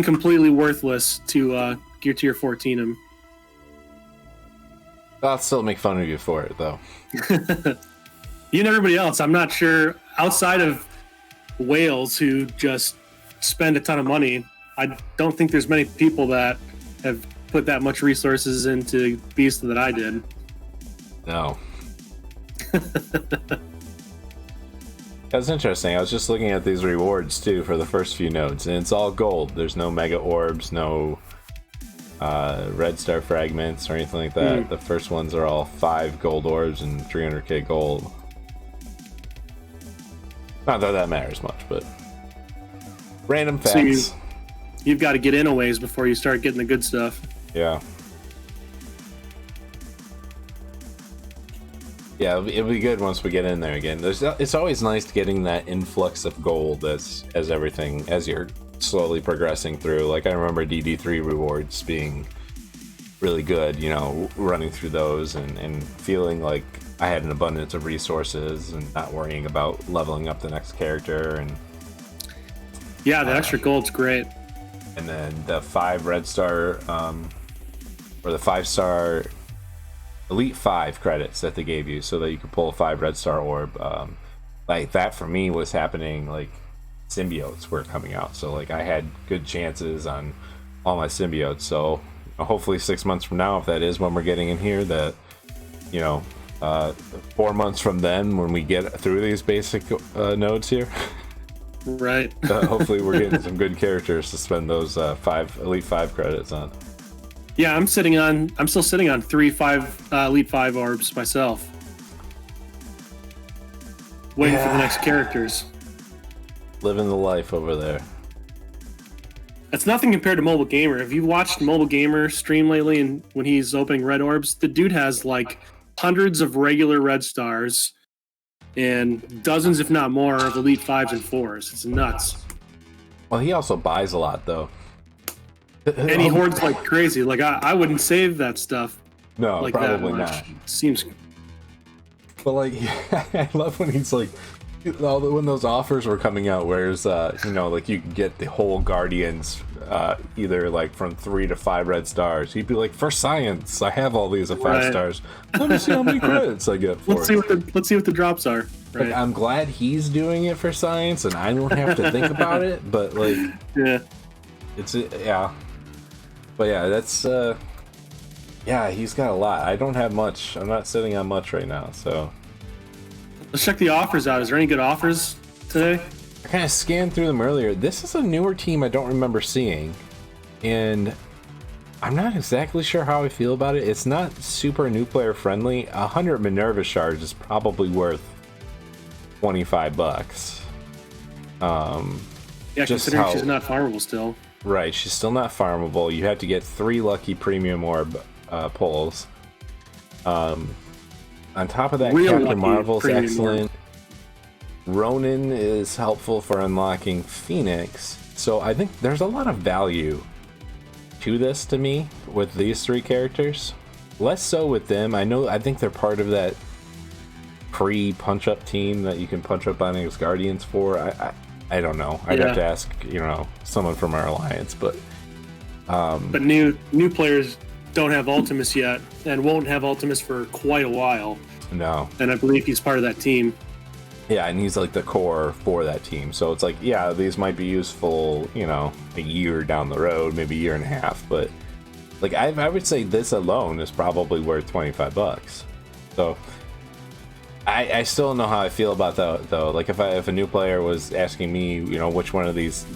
completely worthless to gear tier 14 him. I'll still make fun of you for it, though. You and everybody else, I'm not sure, outside of whales who just spend a ton of money, I don't think there's many people that have put that much resources into Beast that I did. No. That's interesting. I was just looking at these rewards too for the first few nodes, and it's all gold. There's no mega orbs, no red star fragments or anything like that. The first ones are all 5 gold orbs and 300k gold. Not that matters much, but random facts. So you've got to get in a ways before you start getting the good stuff. Yeah. Yeah, it'll be good once we get in there again. It's always nice getting that influx of gold as you're slowly progressing through. Like I remember DD3 rewards being really good, you know, running through those and feeling like I had an abundance of resources and not worrying about leveling up the next character. And yeah, the extra gold's great. And then the 5 red star or the 5-star Elite 5 credits that they gave you so that you could pull a 5 red star orb. Like that for me was happening, like symbiotes were coming out, so like I had good chances on all my symbiotes. So hopefully 6 months from now, if that is when we're getting in here, that, you know, 4 months from then when we get through these basic nodes here, right? hopefully we're getting some good characters to spend those Elite 5 credits on. Yeah, I'm still sitting on 3 Elite 5 orbs myself, waiting for the next characters. Living the life over there. That's nothing compared to Mobile Gamer. If you've watched Mobile Gamer stream lately, and when he's opening red orbs, the dude has like hundreds of regular red stars and dozens, if not more, of Elite 5s and 4s. It's nuts. Well, he also buys a lot, though. And he hoards like crazy. Like, I wouldn't save that stuff. No, like probably that much. not. Seems. But, like, I love when he's like, when those offers were coming out, whereas, you know, like, you can get the whole Guardians, either, like, from 3 to 5 red stars. He'd be like, for science, I have all these at 5 stars. Let me see how many credits I get for it. Let's see what the drops are. Right. Like, I'm glad he's doing it for science, and I don't have to think about it, but, like... Yeah. Yeah. But yeah, that's yeah, he's got a lot. I don't have much. I'm not sitting on much right now, so Let's check the offers out. Is there any good offers today? I kind of scanned through them earlier. This is a newer team I don't remember seeing, and I'm not exactly sure how I feel about it. It's not super new player friendly. 100 Minerva shards is probably worth $25. Yeah, considering she's not farmable still. Right, she's still not farmable. You have to get 3 lucky premium orb pulls. On top of that, Captain Marvel's excellent. Ronin is helpful for unlocking Phoenix. So I think there's a lot of value to this to me with these 3 characters. Less so with them. I think they're part of that pre-punch-up team that you can punch up on these Guardians for. I don't know. I'd have to ask, you know, someone from our alliance, but new players don't have Ultimus yet, and won't have Ultimus for quite a while. No. And I believe he's part of that team. Yeah, and he's like the core for that team. So it's like, yeah, these might be useful, you know, a year down the road, maybe a year and a half, but like I would say this alone is probably worth $25. So I still don't know how I feel about that, though. Like, if a new player was asking me, you know, which one of these,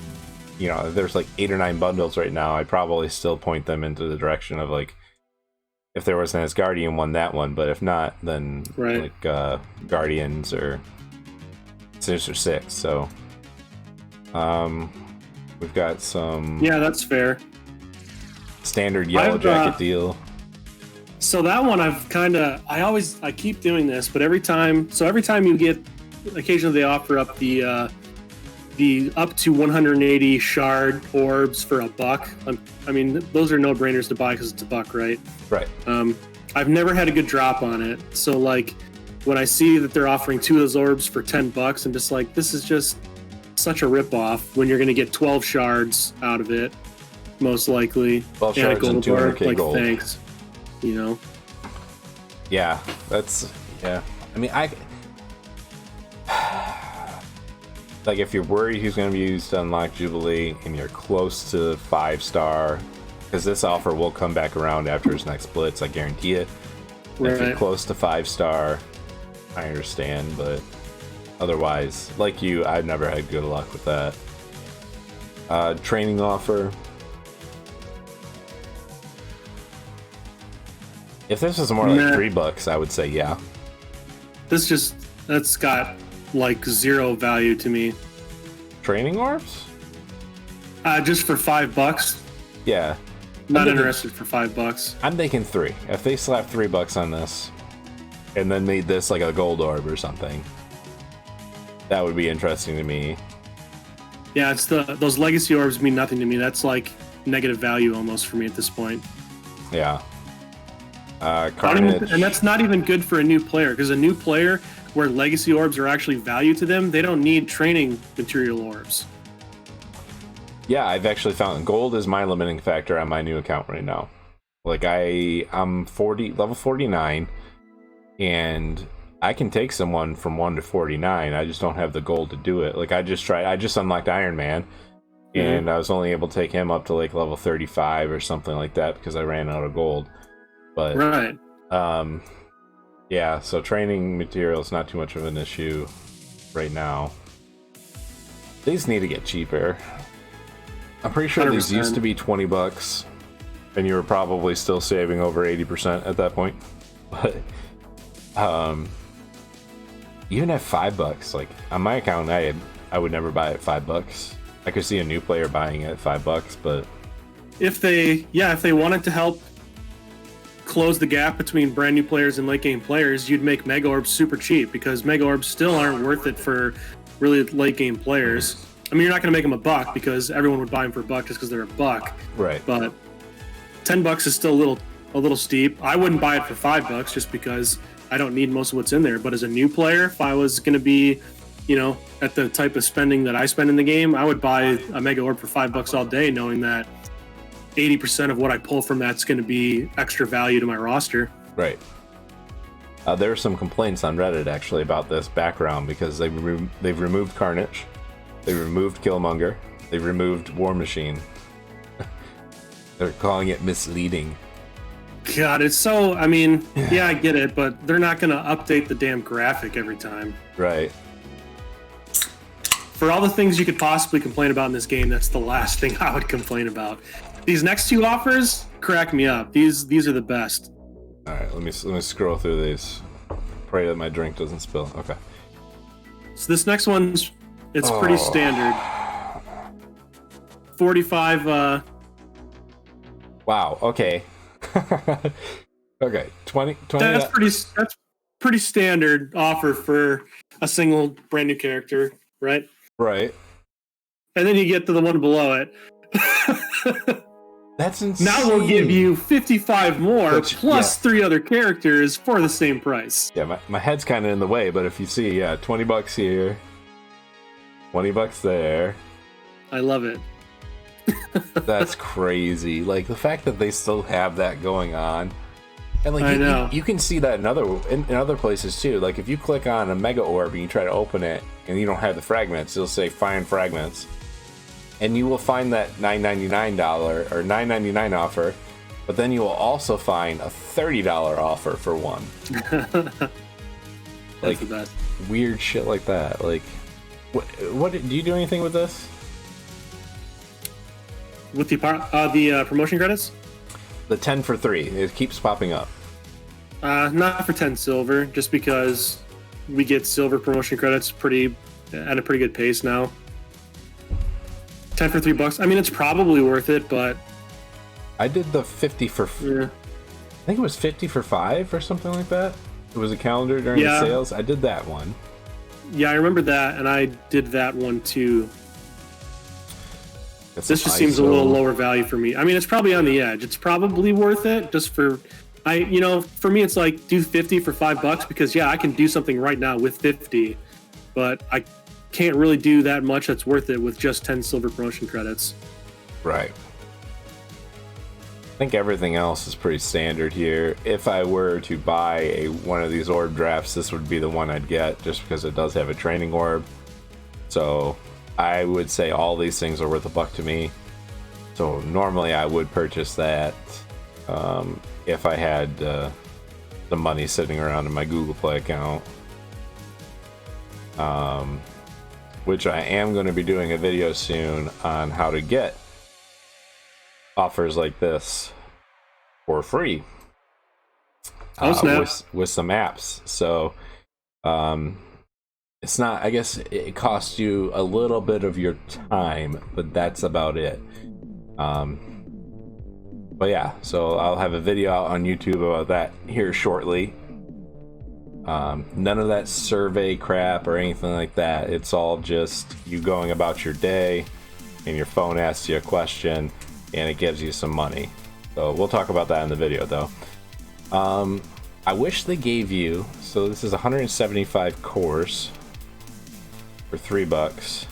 you know, if there's like 8 or 9 bundles right now, I'd probably still point them into the direction of, like, if there was an Asgardian one, that one. But if not, then, like, Guardians or Sinister Six. So, we've got some... Yeah, that's fair. Standard Yellow Jacket deal. So that one I keep doing this, but every time you get, occasionally they offer up the up to 180 shard orbs for $1. I mean, those are no-brainers to buy because it's $1, right? Right. I've never had a good drop on it. So like when I see that they're offering 2 of those orbs for $10, I'm just like, this is just such a rip-off when you're going to get 12 shards out of it, most likely. 12 shards and 200k like, gold. Thanks. You know? Yeah, that's... Yeah. I mean, like, if you're worried he's going to be used to unlock Jubilee and you're close to 5-star, because this offer will come back around after his next blitz, I guarantee it. Right. If you're close to 5-star, I understand, but otherwise, like you, I've never had good luck with that. Training offer. If this was more like $3, I would say yeah. That's got like 0 value to me. Training orbs? Just for $5. Yeah. Not interested for $5. I'm thinking 3. If they slap $3 on this, and then made this like a gold orb or something, that would be interesting to me. Yeah, it's those legacy orbs mean nothing to me. That's like negative value almost for me at this point. Yeah. Carnage. And that's not even good for a new player, because a new player where legacy orbs are actually value to them, they don't need training material orbs. Yeah, I've actually found gold is my limiting factor on my new account right now. Like, I'm level 49, and I can take someone from 1 to 49. I just don't have the gold to do it. Like, I just unlocked Iron Man, and I was only able to take him up to like level 35 or something like that because I ran out of gold. But Right. yeah, so training materials not too much of an issue right now. These need to get cheaper. I'm pretty sure 100%. these used to be $20, and you were probably still saving over 80% at that point. But even at $5, like on my account, I would never buy it at $5. I could see a new player buying it at $5, but If they wanted to help close the gap between brand new players and late game players, you'd make Mega Orbs super cheap, because Mega Orbs still aren't worth it for really late game players. I mean, you're not going to make them $1 because everyone would buy them for $1 just because they're $1. right. But $10 is still a little steep. I wouldn't buy it for $5 just because I don't need most of what's in there. But as a new player, if I was going to be, at the type of spending that I spend in the game, I would buy a Mega Orb for $5 all day, knowing that 80% of what I pull from that's going to be extra value to my roster. Right. There are some complaints on Reddit actually about this background because they've removed Carnage, they've removed Killmonger, they've removed War Machine. They're calling it misleading. God, it's so. I mean, yeah, I get it, but they're not going to update the damn graphic every time. Right. For all the things you could possibly complain about in this game, that's the last thing I would complain about. These next two offers crack me up. These are the best. All right, let me scroll through these. Pray that my drink doesn't spill. Okay. So this next one's pretty standard. 45. Wow. Okay. Okay. 20. That's pretty standard offer for a single brand new character, right? Right. And then you get to the one below it. That's insane. Now we'll give you 55 more Which, plus 3 other characters for the same price. Yeah, my head's kind of in the way, but if you see, yeah, $20 here, $20 there. I love it. That's crazy. Like the fact that they still have that going on, and like I know. You can see that in other places too. Like if you click on a Mega Orb and you try to open it and you don't have the fragments, it'll say find fragments, and you will find that $9.99 or $9.99 offer, but then you will also find a $30 offer for one. That's the best. Weird shit like that. Like, what do you do anything with this? With the promotion credits? The 10 for 3. It keeps popping up. Not for 10 silver, just because we get silver promotion credits at a pretty good pace now. 10 for $3. I mean, it's probably worth it, but I did the 50 for. yeah. I think it was 50 for 5 or something like that. It was a calendar during the sales. I did that one. Yeah, I remember that, and I did that one too. This just seems a little lower value for me. I mean, it's probably on the edge. It's probably worth it just for me, it's like do 50 for $5 because I can do something right now with 50, but I can't really do that much that's worth it with just 10 silver promotion credits. Right. I think everything else is pretty standard here. If I were to buy one of these orb drafts, this would be the one I'd get just because it does have a training orb. So I would say all these things are worth $1 to me. So normally I would purchase that if I had the money sitting around in my Google Play account. Which I am going to be doing a video soon on how to get offers like this for free with some apps. So it's not, I guess it costs you a little bit of your time, but that's about it. But yeah, so I'll have a video out on YouTube about that here shortly. None of that survey crap or anything like that. It's all just you going about your day and your phone asks you a question and it gives you some money. So we'll talk about that in the video though. I wish they gave you, so this is 175 cores for $3.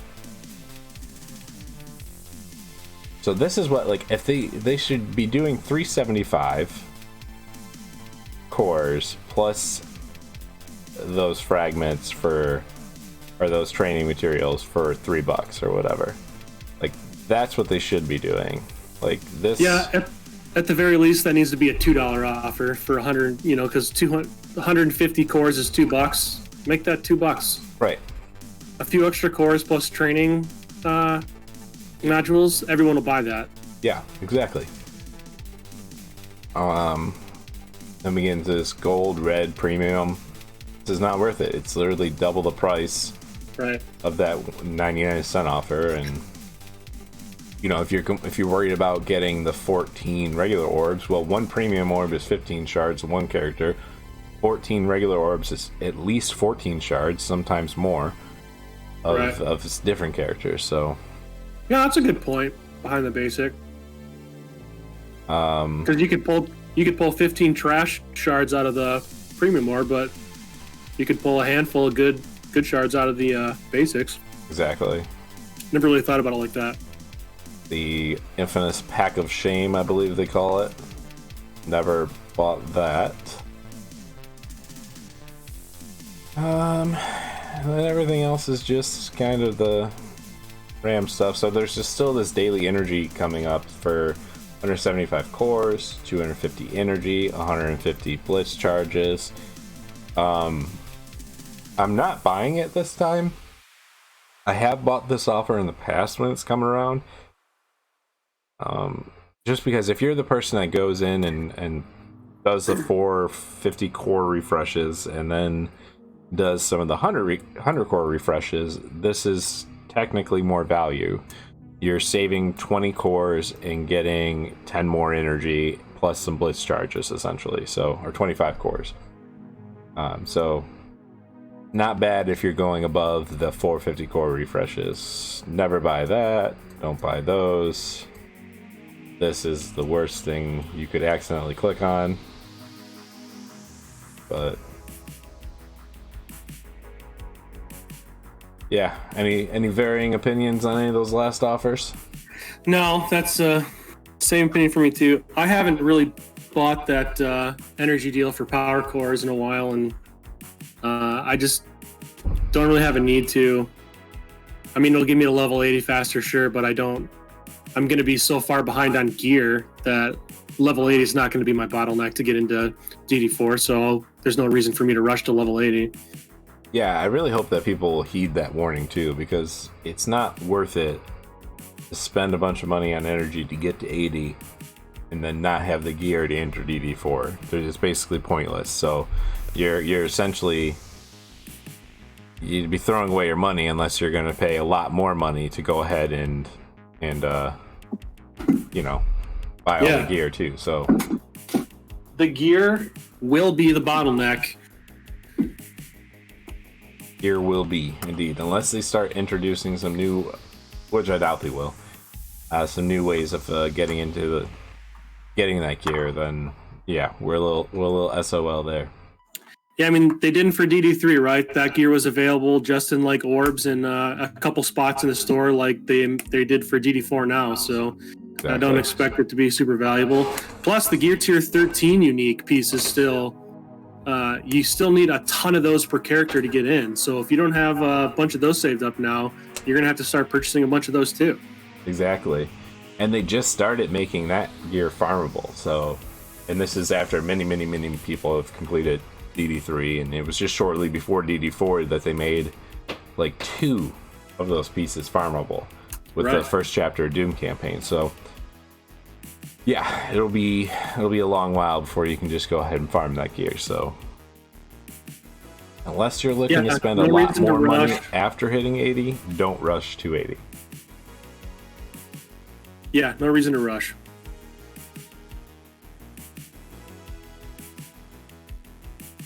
So this is what, like, if they should be doing 375 cores plus those fragments or those training materials for $3 or whatever. Right. That's what they should be doing. Like this. Yeah. At the very least, that needs to be a $2 offer for 100. Because 150 cores is $2. Make that $2. Right. A few extra cores plus training modules. Everyone will buy that. Yeah. Exactly. Then we get into this gold, red, premium. This is not worth it. It's literally double the price of that 99-cent offer. And if you're worried about getting the 14 regular orbs, well, one premium orb is 15 shards of one character. 14 regular orbs is at least 14 shards, sometimes more, of different characters. So yeah, that's a good point behind the basic. Because you could pull 15 trash shards out of the premium orb, but you could pull a handful of good shards out of the basics. Exactly. Never really thought about it like that. The infamous pack of shame, I believe they call it. Never bought that. And everything else is just kind of the RAM stuff. So there's just still this daily energy coming up for 175 cores, 250 energy, 150 blitz charges. I'm not buying it this time. I have bought this offer in the past when it's come around. Just because if you're the person that goes in and does the 450 core refreshes and then does some of the 100 core refreshes, this is technically more value. You're saving 20 cores and getting 10 more energy plus some blitz charges, essentially. So, or 25 cores. So not bad if you're going above the 450 core refreshes. Never buy that. Don't buy those. This is the worst thing you could accidentally click on. But yeah, any varying opinions on any of those last offers? No, that's same opinion for me too. I haven't really bought that energy deal for power cores in a while, and I just don't really have a need to. I mean, it'll give me a level 80 faster, sure, but I'm going to be so far behind on gear that level 80 is not going to be my bottleneck to get into DD4, so there's no reason for me to rush to level 80. Yeah, I really hope that people heed that warning too, because it's not worth it to spend a bunch of money on energy to get to 80 and then not have the gear to enter DD4. They're just basically pointless. So you're essentially, you'd be throwing away your money unless you're going to pay a lot more money to go ahead and buy all the gear too. So the gear will be the bottleneck. Gear will be, indeed, unless they start introducing some new, which I doubt they will, some new ways of getting that gear. Then yeah, we're a little SOL there. Yeah, I mean, they didn't for DD3, right? That gear was available just in like orbs and a couple spots in the store, like they did for DD4 now. So exactly. I don't expect it to be super valuable. Plus, the gear tier 13 unique piece is still. You still need a ton of those per character to get in. So if you don't have a bunch of those saved up now, you're going to have to start purchasing a bunch of those too. Exactly. And they just started making that gear farmable. So, and this is after many, many, many people have completed DD3. And it was just shortly before DD4 that they made like 2 of those pieces farmable with the first chapter of Doom campaign. So yeah, it'll be a long while before you can just go ahead and farm that gear. So unless you're looking to spend a lot more money after hitting 80, don't rush to 80. Yeah, no reason to rush.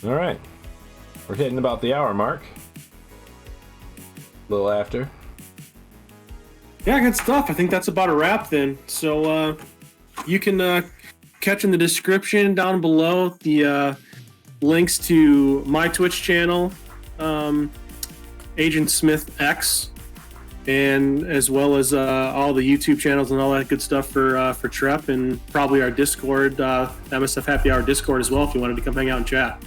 All right, we're hitting about the hour mark. A little after. Yeah, good stuff. I think that's about a wrap then. So you can catch in the description down below the links to my Twitch channel, AgentSmith X, and as well as all the YouTube channels and all that good stuff for Trep, and probably our Discord, MSF Happy Hour Discord as well, if you wanted to come hang out and chat.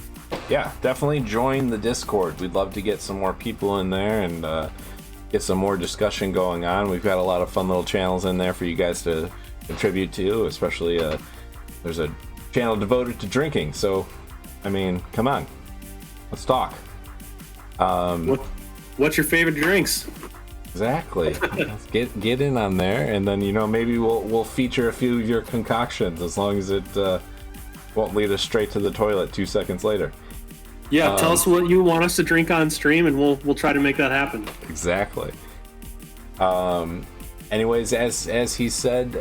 Yeah, definitely join the Discord. We'd love to get some more people in there and get some more discussion going on. We've got a lot of fun little channels in there for you guys to contribute to, especially there's a channel devoted to drinking. So, I mean, come on, let's talk. What's your favorite drinks? Exactly. Let's get in on there, and then maybe we'll feature a few of your concoctions, as long as it won't lead us straight to the toilet 2 seconds later. Yeah, tell us what you want us to drink on stream, and we'll try to make that happen. Exactly. Anyways, as he said,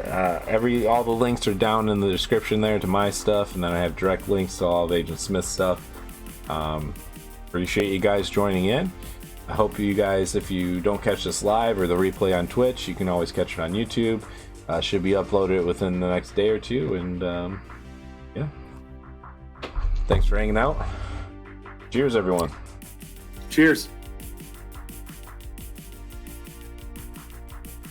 all the links are down in the description there to my stuff, and then I have direct links to all of AgentSmith stuff. Appreciate you guys joining in. I hope you guys, if you don't catch this live or the replay on Twitch, you can always catch it on YouTube. Should be uploaded within the next day or two, and yeah. Thanks for hanging out. Cheers, everyone. Cheers.